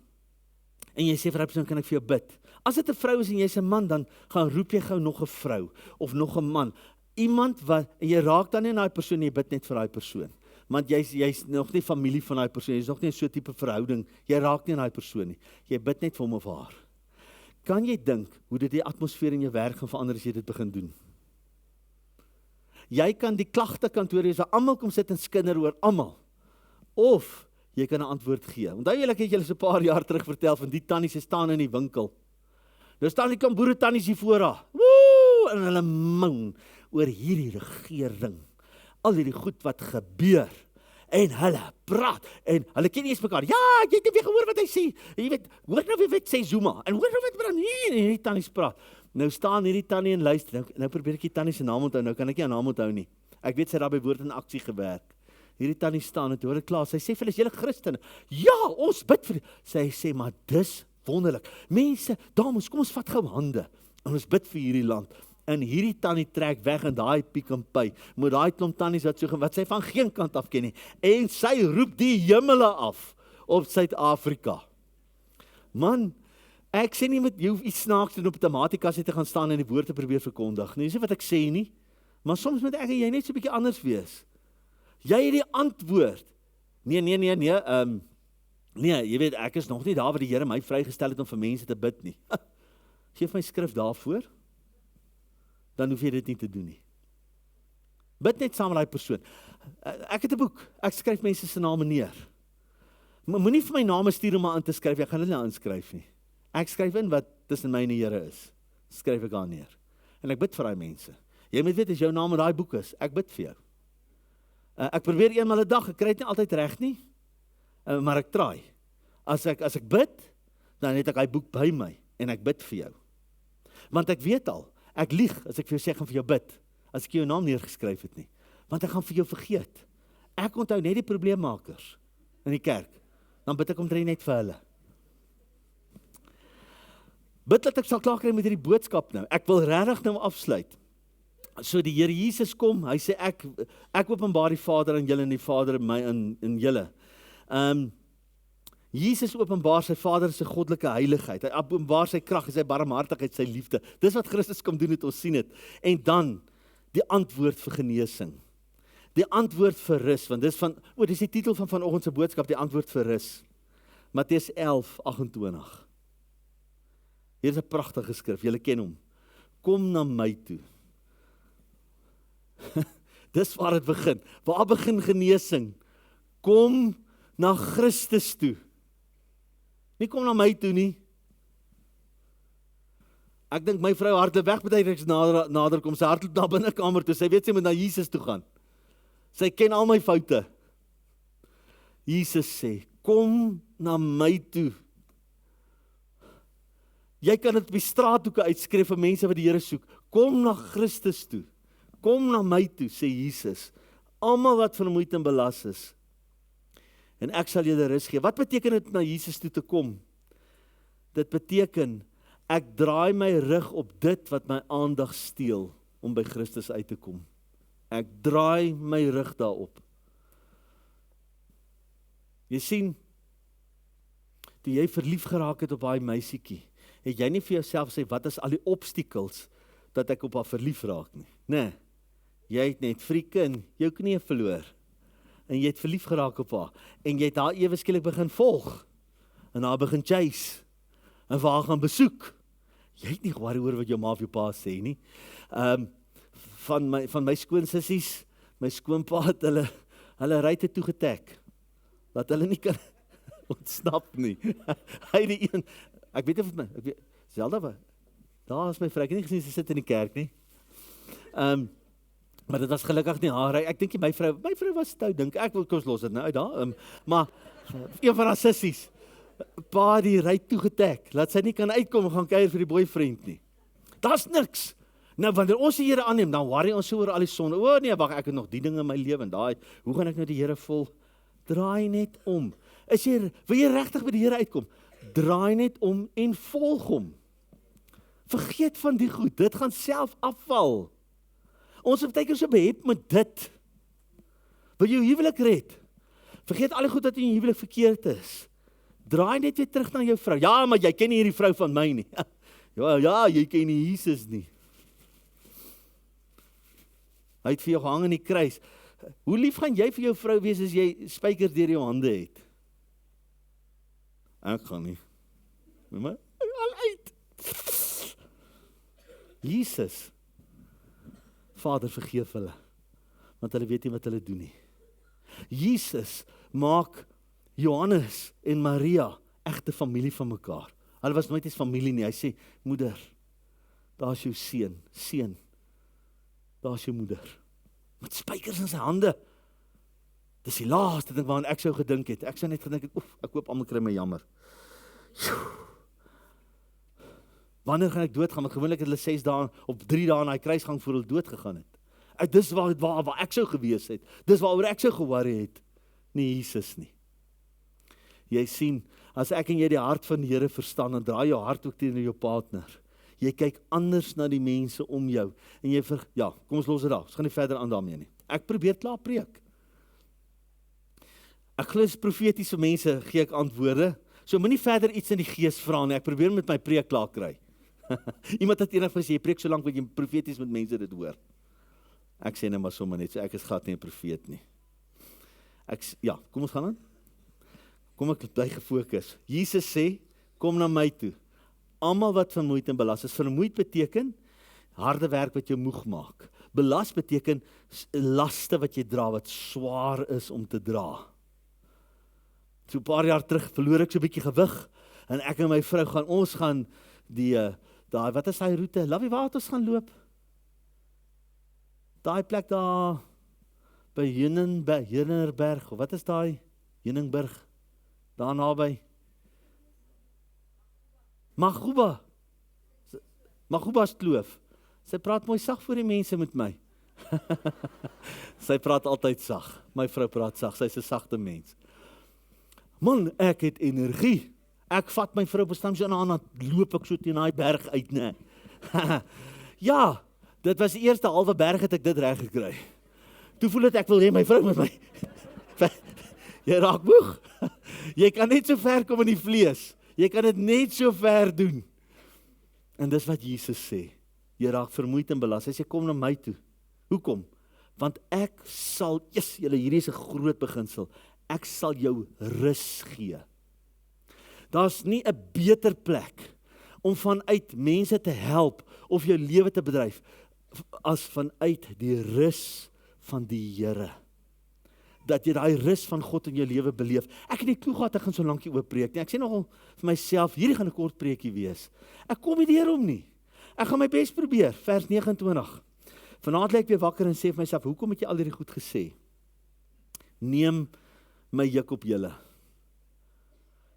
A: en jy sê vir die persoon, kan ek vir jou bid? As dit 'n vrou is en jy's 'n man, dan gaan roep jy gou nog 'n vrou, of nog 'n man. Iemand wat, en jy raak dan nie na die persoon, jy bid net vir daai persoon. Want jy's nog nie familie van daai persoon, jy's nog nie so 'n tipe verhouding, jy raak nie na daai persoon nie. Jy bid net vir hom of haar. Kan jy dink hoe dit die atmosfeer in jou werk gaan verander as jy dit begin doen? Jy kan die klagtekantoor hê waar almal kom sit en skinder oor almal. Of jy kan 'n antwoord gee. Onthou julle, ek het julle so 'n paar jaar terug vertel van die tannies se staan in die winkel. Nou staan die kamboere tannies hier voor haar. Woe! En hulle moan oor hierdie regering. Al hierdie goed wat gebeur. En hulle praat. En hulle ken nie eens mekaar. Ja, jy het nie weer gehoor wat hy sê. Jy weet, hoor nou weer wat sê Zuma. En hoor nou wat praat. Nee, die tannies praat. Nou staan hierdie tannie en luister. Nou probeer ek die tannie se naam onthou. Nou kan ek nie haar naam onthou nie. Ek weet sy het daar by Woord in Aksie gewerk. Hierdie tannie staan en toe hoor ek klaar. Sy sê vir hulle, is julle Christene? Ja, ons bid vir. Sy sê, maar dis wonderlik. Mense, dames, kom ons vat gou hande. En ons bid vir hierdie land. En hierdie tannie trek weg in daai Pick n Pay. Met daai klomp tannies wat sy van geen kant af ken nie. En sy roep die hemele af op Suid-Afrika. Man, ek sê nie met jou iets snaaks doen op 'n tematika te gaan staan en die woord te probeer verkondig nie. Dis nie wat ek sê nie. Maar soms moet ek en jy net so 'n bietjie anders wees. Jy het die antwoord. Nee, jy weet, ek is nog nie daar waar die Here my vrygestel het om vir mense te bid nie. Geef my skrif daarvoor. Dan hoef jy dit nie te doen nie. Bid net saam met daai persoon. Ek het 'n boek. Ek skryf mense se name neer. Moenie vir my name stuur om maar in te skryf. Ek gaan dit nie inskryf nie. Ek skryf in wat tussen my en die Here is. Skryf ek daar neer. En ek bid vir daai mense. Jy moet weet as jou naam in daai boek is, ek bid vir jou. Ek probeer eenmal 'n dag, ek kry dit nie altyd reg nie. Maar ek try. As ek bid, dan het ek daai boek by my en ek bid vir jou. Want ek weet al, ek lieg as ek vir jou sê ek gaan vir jou bid, as ek jou naam neergeskryf het nie. Want ek gaan vir jou vergeet. Ek onthou net die probleemmakers in die kerk. Dan bid ek omtrent net vir hulle. Bid dat ek sal klaar kry met hierdie boodskap nou. Ek wil regtig nou afsluit. So die Here Jesus kom, hy sê ek openbaar die Vader aan julle en die Vader my in julle. Jesus openbaar sy Vader se goddelike heiligheid. Hy openbaar sy krag, sy barmhartigheid, sy liefde. Dis wat Christus kom doen het, ons sien dit. En dan die antwoord vir genesing. Die antwoord vir rus, want dis dis die titel van vanoggend se boodskap, die antwoord vir rus. Matteus 11:28. Hier is 'n pragtige skrif, julle ken hom. Kom na my toe. Dis waar dit begin. Waar begin genesing? Kom na Christus toe. Nie kom na my toe nie. Ek dink my vrou hardloop weg met hy nader kom. Sy hardloop na binnekamer toe. Sy weet sy moet na Jesus toe gaan. Sy ken al my foute. Jesus sê, kom na my toe. Jy kan dit op die straathoeke uitskryf vir mense wat die Here soek. Kom na Christus toe. Kom na my toe, sê Jesus. Almal wat vermoeid en belas is. En ek sal julle rus gee. Wat beteken dit na Jesus toe te kom? Dit beteken, ek draai my rug op dit wat my aandag steel, om by Christus uit te kom. Ek draai my rug daarop. Jy sien, toe jy verlief geraak het op daai meisietjie, het jy nie vir jouself sê, wat is al die obstacles, dat ek op haar verlief raak nie. Nee, jy het net frieke in jou knie verloor. en jy het verlief geraak op haar, en jy het haar ewe skielik begin volg, en haar begin chase, en vir haar gaan besoek. Jy het nie gewaarig oor wat jou ma of jou pa sê nie. Van my skoonsissies, my skoonpa het hulle ruite toegetek, dat hulle nie kan ontsnap nie. Hy het die een, ek weet of Zelda, daar is my vrou, ek het nie gesien, sy sit in die kerk nie. Maar dit was gelukkig nie haar, ek dink my vrou was stout, dink ek, kom ons los dit nou uit daar, maar een van haar sissies, pa die ruit toegetek, laat sy nie kan uitkom en gaan kuier vir die boyfriend nie. Daar's niks. Nou, wanneer ons die Here aanneem, dan worry ons so oor al die sonde. O nee, wag, ek het nog die dinge in my lewe en daai, hoe gaan ek nou die Here volg? Draai net om. Wil jy regtig by die Here uitkom? Draai net om en volg hom. Vergeet van die goed, dit gaan self afval. Ons is baie keer so behep met dit. Wil jy jou huwelik red? Vergeet al die goed wat in jou huwelik verkeerd is. Draai net weer terug na jou vrou. Ja, maar jy ken nie hierdie vrou van my nie. Ja, jy ken nie Jesus nie. Hy het vir jou gehang in die kruis. Hoe lief gaan jy vir jou vrou wees as jy spykers deur jou hande het? Ek gaan nie. Maar al uit. Jesus, Vader, vergeef hulle, want hulle weet nie wat hulle doen nie. Jesus maak Johannes en Maria egte familie van mekaar. Hulle was nooit eens familie nie. Hy sê, moeder, daar is jou seun, daar is jou moeder. Met spykers in sy hande. Dis die laaste ding waaraan ek sou gedink het. Ek sou net gedink het, ek hoop almal kry my jammer. Wanneer gaan ek doodgaan? Want gewoonlik het hulle 6 dae, op 3 dae in die kruisgang voor hulle dood gegaan het. Dis waar ek sou gewees het. Dis waaroor ek sou geworry het. Nie Jesus nie. Jy sien, as ek en jy die hart van die Here verstaan, dan draai jou hart ook teenoor jou partner. Jy kyk anders na die mense om jou. En jy kom ons los dit daar. Ons gaan nie verder aan daarmee nie. Ek probeer klaar preek. Ek glo as profetiese mense gee ek antwoorde. So moenie verder iets in die gees vra nie. Ek probeer met my preek klaar kry. Iemand het eendag gesê, jy preek so lank wat jy profeties met mense dit hoor. Ek sê nou maar sommer net, so ek is glad nie 'n profeet nie. Kom ons gaan aan. Kom ek bly gefokus. Jesus sê, kom na my toe. Almal wat vermoeid en belas is. Vermoeid beteken harde werk wat jou moeg maak. Belas beteken laste wat jy dra, wat swaar is om te dra. So 'n paar jaar terug verloor ek so 'n bietjie gewig, en ek en my vrou gaan wat is daai roete? Lavie, waar het ons gaan loop? Daai plek daar by Heunenberg, of wat is daai? Heuningburg, daar naby. Maguba's kloof. Sy praat mooi sag vir die mense met my. Sy praat altyd sag. My vrou praat sag, sy's 'n sagte mens. Man, ek het energie. Ek vat my vrou op 'n stadium so aan, dan loop ek so teen daai berg uit, né? Ja, dit was die eerste halwe berg het ek dit reg gekry. Toe voel dit ek wil hê my vrou met my. Jy raak moeg. Jy kan net so ver kom in die vlees. Jy kan dit net so ver doen. En dis wat Jesus sê. Jy raak vermoeid en belas. Hy sê kom na my toe. Hoekom? Want ek sal, hierdie is 'n groot beginsel. Ek sal jou rus gee. Daar's nie 'n beter plek om vanuit mense te help of jou lewe te bedryf as vanuit die rus van die Here. Dat jy daai rus van God in jou lewe beleef. Ek het nie klou gehad ek gaan so lankie oor preek nie. Ek sê nogal vir myself, hierdie gaan 'n kort preekie wees. Ek kom nie deurom nie. Ek gaan my bes probeer. Vers 29. Vanaand lê ek weer wakker en sê vir myself, hoekom het jy al hierdie goed gesê? Neem my juk op julle.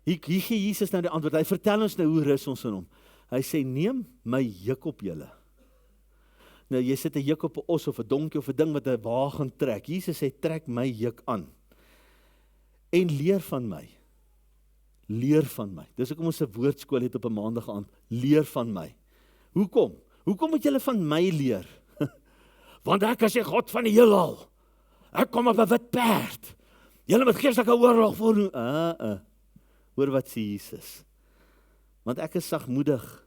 A: Hier gee Jesus nou die antwoord. Hy vertel ons nou hoe rus ons in hom. Hy sê, neem my juk op julle. Nou, jy sit 'n juk op 'n os of 'n donkie of 'n ding wat 'n wa gaan trek. Jesus sê, trek my juk aan. En leer van my. Leer van my. Dis hoekom ons 'n woordskool het op 'n maandag aand. Leer van my. Hoekom? Hoekom moet julle van my leer? Want ek is die God van die heelal. Ek kom op 'n wit perd. Julle moet geestelike oorlog voer. Hoor wat sê Jesus. Want ek is sagmoedig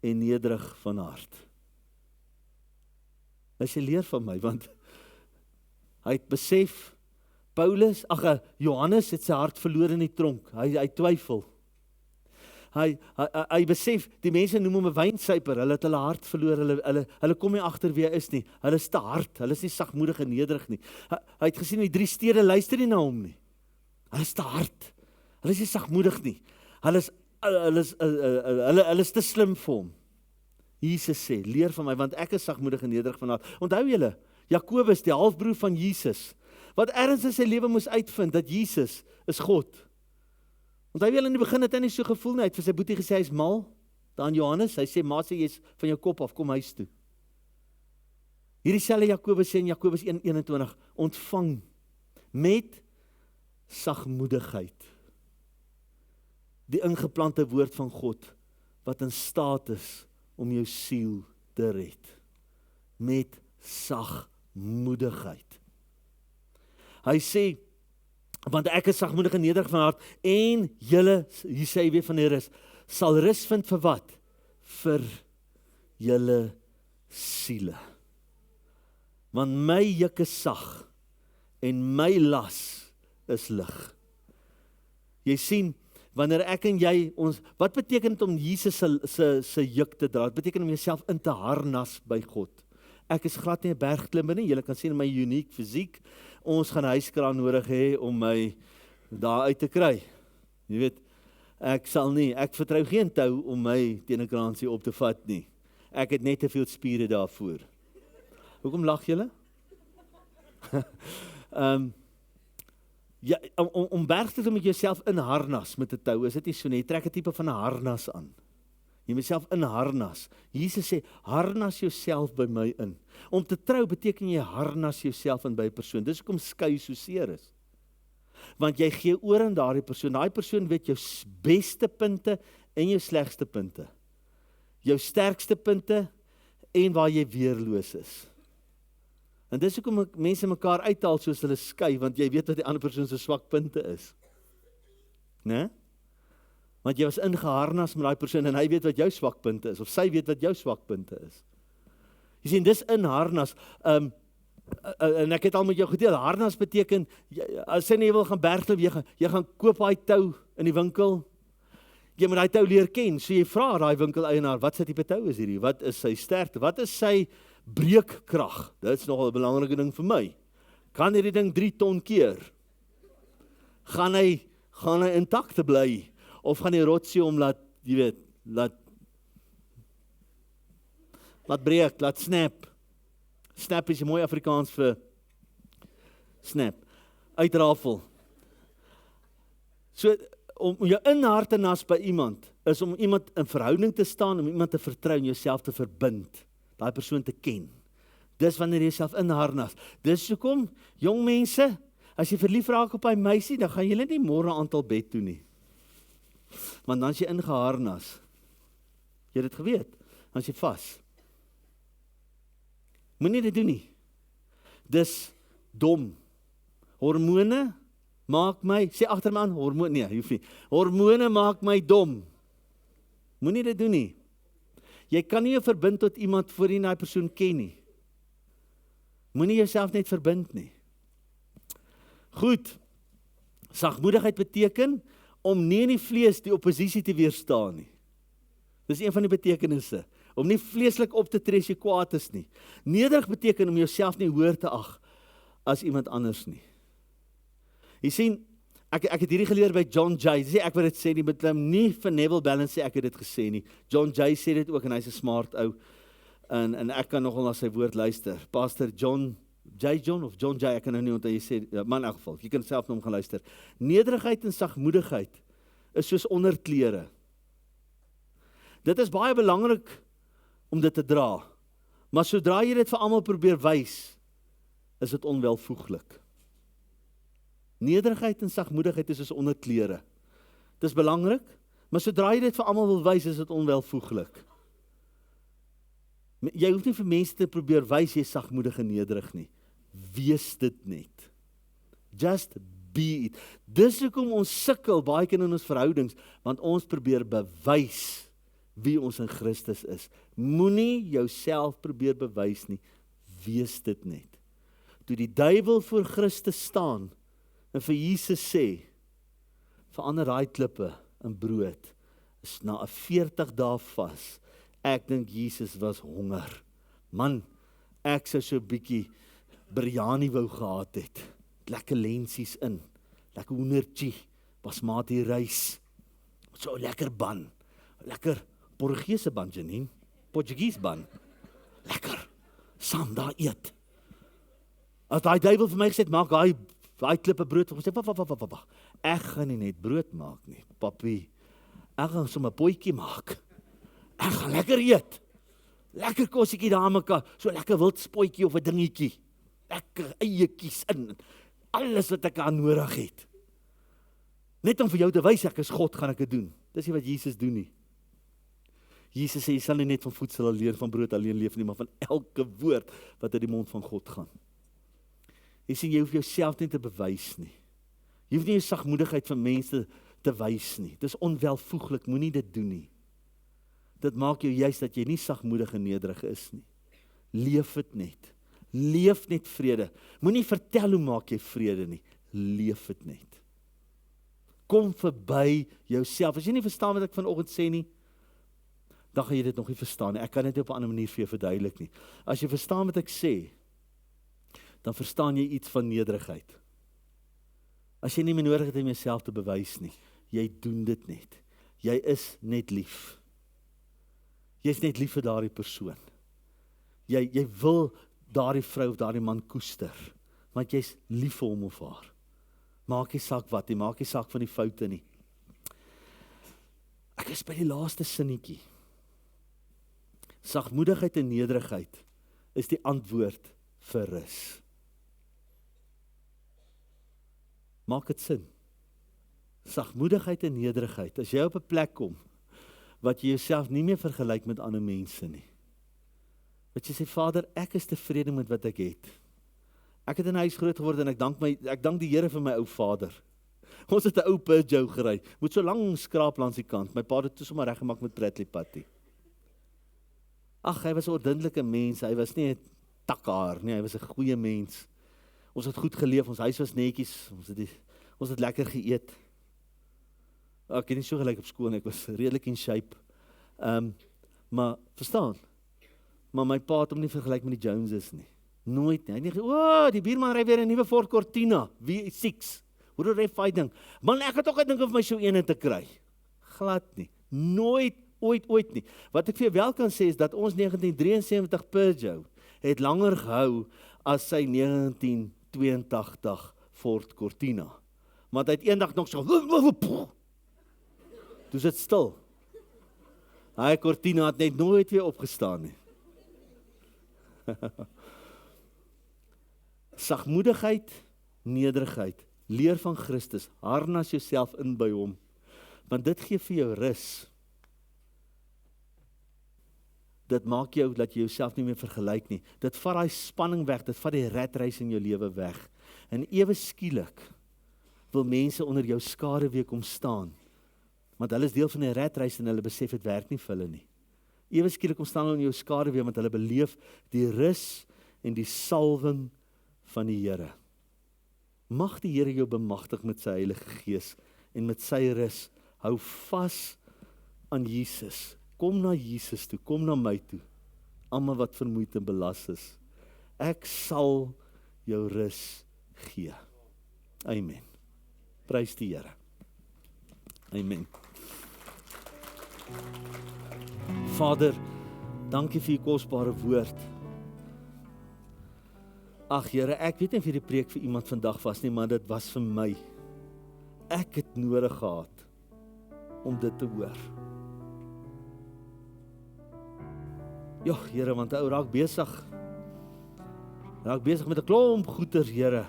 A: en nederig van hart. Hy sê leer van my, want hy het besef Johannes het sy hart verloor in die tronk. Hy twyfel. Hy besef, die mense noem hom 'n wynsuiper, hulle het hulle hart verloor, hulle kom nie agter wie hy is nie, hulle is te hard, hulle is nie sagmoedig en nederig nie. Hy het gesien die 3 stede luister nie na hom nie. Hulle is te hard, hulle is nie sagmoedig nie, hulle is te slim vir hom. Jesus sê, leer van my, want ek is sagmoedig en nederig van hart. Onthou julle, Jakobus, die halfbroer van Jesus, wat ergens in sy lewe moes uitvind, dat Jesus is God. Want hy wil in die begin het hy nie so gevoel nie, hy het vir sy boetie gesê, hy is mal, daar in Johannes, hy sê, ma sê, jy is van jou kop af, kom huis toe. Hierdie selfde Jakobus sê in Jakobus 1:21, ontvang met sagmoedigheid die ingeplante woord van God, wat in staat is om jou siel te red. Met sagmoedigheid. Hy sê, want ek is sagmoedig en nederig van hart, en julle, hier sê hy weer van die rus, sal rus vind vir wat? Vir julle siele. Want my juk is sag, en my las is lig. Jy sien, wanneer ek en jy wat beteken dit om Jesus se juk te dra? Dit beteken om jouself in te harnas by God. Ek is glad nie 'n bergklimmer nie, julle kan sien in my uniek fisiek, ons gaan 'n hyskraan nodig hê om my daar uit te kry. Jy weet, ek vertrou geen tou om my teen 'n kraansie op te vat nie. Ek het net te veel spiere daarvoor. Hoekom lag julle? Ja, om berg te doen met jouself in harnas met 'n tou, is dit nie so nie, jy trek 'n tipe van 'n harnas aan. Jy moet self in harnas. Jesus sê, harnas jouself by my in. Om te trou beteken jy harnas jouself in by 'n persoon. Dis hoekom skei so seer is. Want jy gee oor aan daardie persoon weet jou beste punte en jou slegste punte. Jou sterkste punte en waar jy weerloos is. En dis hoekom mense mekaar uithaal soos hulle skei, want jy weet wat die ander persoon se swak punte is. Né? Want jy was ingeharnas met daai persoon en hy weet wat jou swakpunte is, of sy weet wat jou swakpunte is. Jy sien, dis in harnas. En ek het al met jou gedeel, harnas beteken, as jy wil gaan bergloop, jy gaan koop daai tou in die winkel, jy moet daai tou leer ken, so jy vra daai winkeleienaar, wat sy tipe tou is hierdie, wat is sy sterkte, wat is sy breekkrag, dit is nogal 'n belangrike ding vir my, kan hierdie ding 3 ton keer, gaan hy intakte bly, of gaan die rotsie om laat breek, laat snap. Snap is 'n mooi Afrikaans vir snap, uitrafel. So, om jou in hart te nas by iemand, is om iemand in verhouding te staan, om iemand te vertrou en jouself te verbind, daai persoon te ken. Dis wanneer jy jouself inharnas. Dis hoekom, jong mense, as jy verlief raak op 'n meisie, dan gaan julle nie môre aantal bed toe nie. Want dan is jy ingeharnas. Jy het dit geweet, dan is jy vas. Moenie dit doen nie. Dis dom. Hormone maak my, sê agter my aan, hormone maak my dom. Moenie dit doen nie. Jy kan nie jou verbind tot iemand voor jy daai persoon ken nie. Moenie jouself net verbind nie. Goed, sagmoedigheid beteken om nie in die vlees die oppositie te weerstaan nie. Dis een van die betekenisse. Om nie vleeslik op te tree as jy kwaad is nie. Nederig beteken om jouself nie hoër te ag as iemand anders nie. Jy sien, ek het hierdie geleer by John Jay. Ek wil dit sê nie, met hom nie vir Neville Balance sê ek het dit gesê nie. John Jay sê dit ook en hy's 'n smart ou. En ek kan nogal na sy woord luister. Pastor John of John Jay, ek kan nou nie onthou jy sê, maar in elk geval, jy kan self na hom gaan luister. Nederigheid en sagmoedigheid is soos onderklere. Dit is baie belangrik om dit te dra. Maar sodra jy dit vir almal probeer wys, is dit onwelvoeglik. Nederigheid en sagmoedigheid is soos onderklere. Dit is belangrik, maar sodra jy dit vir almal wil wys, is dit onwelvoeglik. Jy hoef nie vir mense te probeer wys jy is sagmoedig en nederig nie. Wees dit net. Just be it. Dis hoekom ons sukkel baie keer in ons verhoudings, want ons probeer bewys wie ons in Christus is. Moenie jouself probeer bewys nie. Wees dit net. Toe die duiwel voor Christus staan, en vir Jesus sê, verander daai klippe in brood, is na 'n 40 dae vas, ek dink Jesus was honger. Man, ek sou so 'n bietjie biryani wou gehad het, lekker lensies in, lekker hoendertjie, basmati rys, so 'n lekker ban, lekker Portugese ban, Janine, Portuguese ban, lekker, saam daar eet. As daai duiwel vir my gesê het, maak daai klippe brood, ek sê, wag, ek gaan nie net brood maak nie, papie, ek gaan sommer 'n potjie maak, ek gaan lekker eet, lekker kosietjie daar mekaar, so lekker wildspotjie of 'n dingetjie, lekker eiekies in, alles wat ek aan nodig het. Net om vir jou te wys ek is God, gaan ek dit doen. Dis nie wat Jesus doen nie. Jesus sê, jy sal nie net van voedsel alleen, van brood alleen leef nie, maar van elke woord wat uit die mond van God gaan. Jy sê, jy hoef jouself nie te bewys nie. Jy hoef nie jou sagmoedigheid van mense te wys nie. Dis onwelvoeglik, moenie dit doen nie. Dit maak jou juist dat jy nie sagmoedig en nederig is nie. Leef dit net. Leef net vrede. Moenie vertel hoe maak jy vrede nie. Leef dit net. Kom verby jouself. As jy nie verstaan wat ek vanoggend sê nie, dan gaan jy dit nog nie verstaan nie. Ek kan dit op 'n ander manier vir jou verduidelik nie. As jy verstaan wat ek sê, dan verstaan jy iets van nederigheid. As jy nie meer nodig het om jouself te bewys nie, jy doen dit net. Jy is net lief. Jy is net lief vir daardie persoon. Jy wil daardie vrou of daardie man koester, want jy's lief vir hom of haar. Maak nie saak wat nie, maak nie saak van die foute nie. Ek is by die laaste sinnetjie. Sagmoedigheid en nederigheid is die antwoord vir rus. Maak dit sin? Sagmoedigheid en nederigheid, as jy op 'n plek kom, wat jy jouself nie meer vergelyk met ander mense nie. Wat jy sê, Vader, ek is tevrede met wat ek het. Ek het in 'n huis groot geword en ek dank die Here vir my ou vader. Ons het 'n ou Peugeot gery, met so lang skraap langs die kant. My pa het dit sommer reggemaak met Bradley patty. Ag, hy was 'n ordentlike mens, hy was nie 'n takhaar nie, hy was 'n goeie mens. Ons het goed geleef, ons huis was netjies, ons het lekker geëet. Ek het nie so gelyk op skool, ek was redelik in shape. Maar, verstaan, maar my pa het hom nie vergelyk met die Joneses nie. Nooit nie. Hy het nie gesê, die buurman ry weer 'n nuwe Ford Cortina, V6. Hoe ry hy ding? Man, ek het ook gedink of my so ene te kry. Glad nie. Nooit, ooit nie. Wat ek vir jou wel kan sê is dat ons 1973 Peugeot het langer gehou as sy 1982 Ford Cortina. Maar hy het eendag nog so, toe sit stil. Hy Cortina het net nooit weer opgestaan nie. Sagmoedigheid, nederigheid, leer van Christus, harnas jouself in by hom, want dit gee vir jou rus. Dit maak jou dat jy jouself nie meer vergelyk nie. Dit vat daai spanning weg, dit vat die ratreis in jou lewe weg. En ewe skielik wil mense onder jou skare weer kom staan, want hulle is deel van die ratreis en hulle besef dit werk nie vir hulle nie. Ewe skielik kom staan hulle in jou skare weer, want hulle beleef die rus en die salwing van die Here. Mag die Here jou bemagtig met sy Heilige Gees en met sy rus. Hou vas aan Jesus. Kom na Jesus toe, kom na my toe. Almal wat vermoeid en belas is. Ek sal jou rus gee. Amen. Prys die Here. Amen. Vader, dankie vir u kosbare woord. Ag Here, ek weet nie of hierdie preek vir iemand vandag was nie, maar dit was vir my. Ek het nodig gehad om dit te hoor. Ja, Here, want ou raak besig met 'n klomp goeder, Here,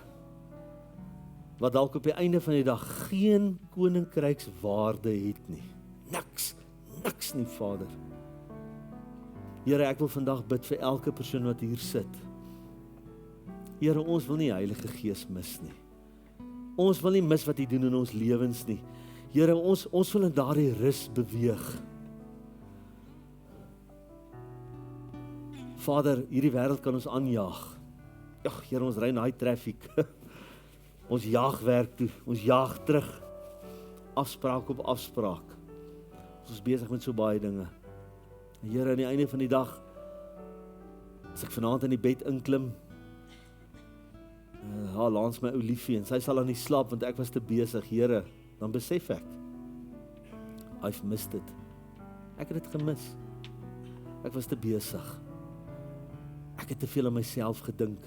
A: wat dalk op die einde van die dag geen koninkrykswaarde het nie. Niks nie, Vader. Here, ek wil vandag bid vir elke persoon wat hier sit. Here, ons wil nie Heilige Gees mis nie. Ons wil nie mis wat U doen in ons lewens nie. Here, ons wil in daardie rus beweeg. Vader, hierdie wêreld kan ons aanjaag. Ag, Here, ons ry in daai traffic. Ons jaag werk toe, ons jaag terug. Afspraak op afspraak. Ons is besig met so baie dinge. Here, aan die einde van die dag, as ek vanaand in die bed inklim, haar langs my ou liefie, en sy sal aan die slaap, want ek was te besig, Here, dan besef ek, I've missed it. Ek het dit gemis. Ek was te besig. Ek het te veel aan myself gedink,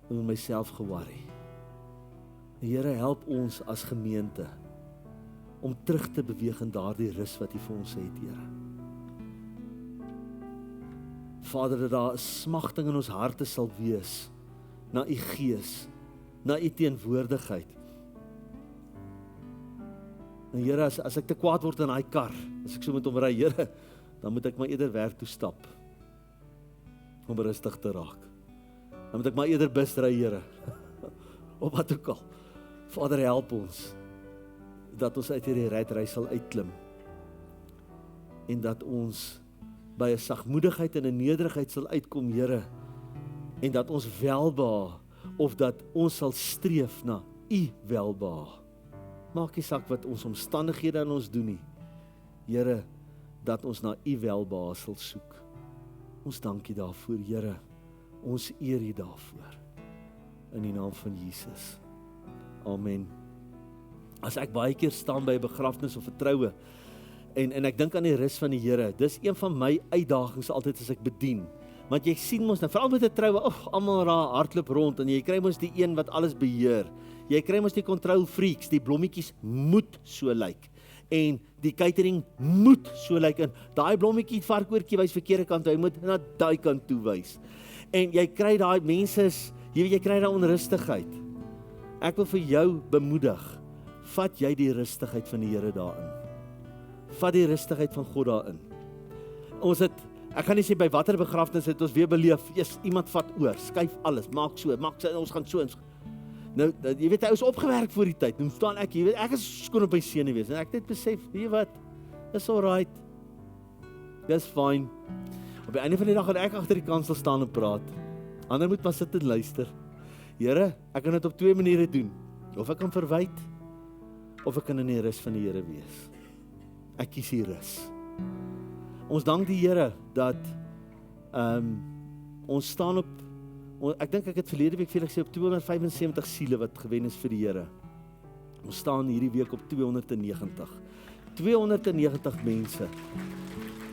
A: en met myself geworry. Here, help ons as gemeente, om terug te beweeg in daardie rus wat U vir ons het, Here. Vader, dat daar 'n smagting in ons harte sal wees, na U Gees, na U teenwoordigheid. En Here, as ek te kwaad word in daai kar, as ek so met hom ry, Here, dan moet ek maar eerder werk toe stap, om rustig te raak. Dan moet ek maar eerder bus ry, Here, of wat ook al. Vader, help ons, dat ons uit hierdie redry sal uitklim, en dat ons by 'n sagmoedigheid en 'n nederigheid sal uitkom, Here, en dat ons welbehaag, of dat ons sal streef na U welbehaag. Maak nie saak wat ons omstandighede aan ons doen nie, Here, dat ons na U welbehaag sal soek. Ons dank U daarvoor, Here, ons eer U daarvoor, in die naam van Jesus. Amen. As ek baie keer staan by 'n begrafnis of 'n troue, en ek dink aan die rus van die Here, dis een van my uitdagings altyd as ek bedien, want jy sien mos, nou veral met 'n troue, almal daar hardloop rond, en jy kry mos die een wat alles beheer, jy kry mos die control freaks, die blommetjies moet so lyk, en die catering moet so lyk, en daai blommetjie varkoortjie wys verkeerde kant, hy moet na daai kant toe wys, en jy kry daai mense, jy kry daai onrustigheid. Ek wil vir jou bemoedig, vat jy die rustigheid van die Here daarin. Vat die rustigheid van God daarin. Ek gaan nie sê by watter begrafnis het ons weer beleef, iemand vat oor, skuif alles, maak so, ons gaan so. Nou, jy weet, hy is opgewerk voor die tyd, nou staan ek, jy weet, ek is skoon op my sene wees, en ek het besef, weet jy wat, is alright, dis fine. Op die einde van die dag gaan ek agter die kansel staan en praat, ander moet maar sit en luister. Here, ek kan dit op 2 maniere doen, of ek kan verwyd, of ek kan in die rus van die Here wees. Ek kies die rus. Ons dank die Here dat ons staan op, ek dink ek het verlede week vir julle gesê, op 275 siele wat gewen is vir die Here. Ons staan hierdie week op 290. 290 mense.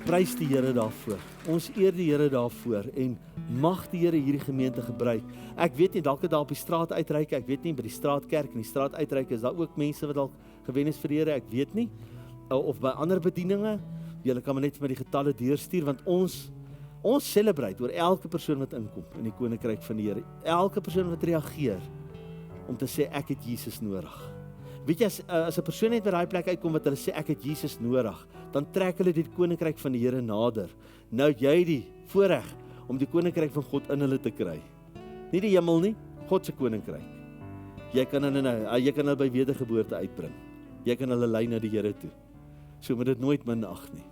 A: Prys die Here daarvoor. Ons eer die Here daarvoor, en mag die Here hierdie gemeente gebruik. Ek weet nie, dalk het daar op die straat uitreik, ek weet nie, by die straatkerk en die straat uitreik, is daar ook mense wat dalk gewen is vir die Here, ek weet nie, of by ander bedieninge, julle kan maar net met die getalle deurstuur, want ons celebrate oor elke persoon wat inkom in die koninkryk van die Here, elke persoon wat reageer, om te sê, ek het Jesus nodig. Weet jy, as 'n persoon net by daai plek uitkom wat hulle sê, ek het Jesus nodig, dan trek hulle die koninkryk van die Here nader. Nou jy die voorreg om die koninkryk van God in hulle te kry. Nie die hemel nie, God se koninkryk. Jy kan hulle by wedergeboorte uitbring. Jy kan hulle lei na die Here toe. So moet dit nooit minag nie.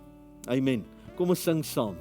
A: Amen. Kom ons sing saam.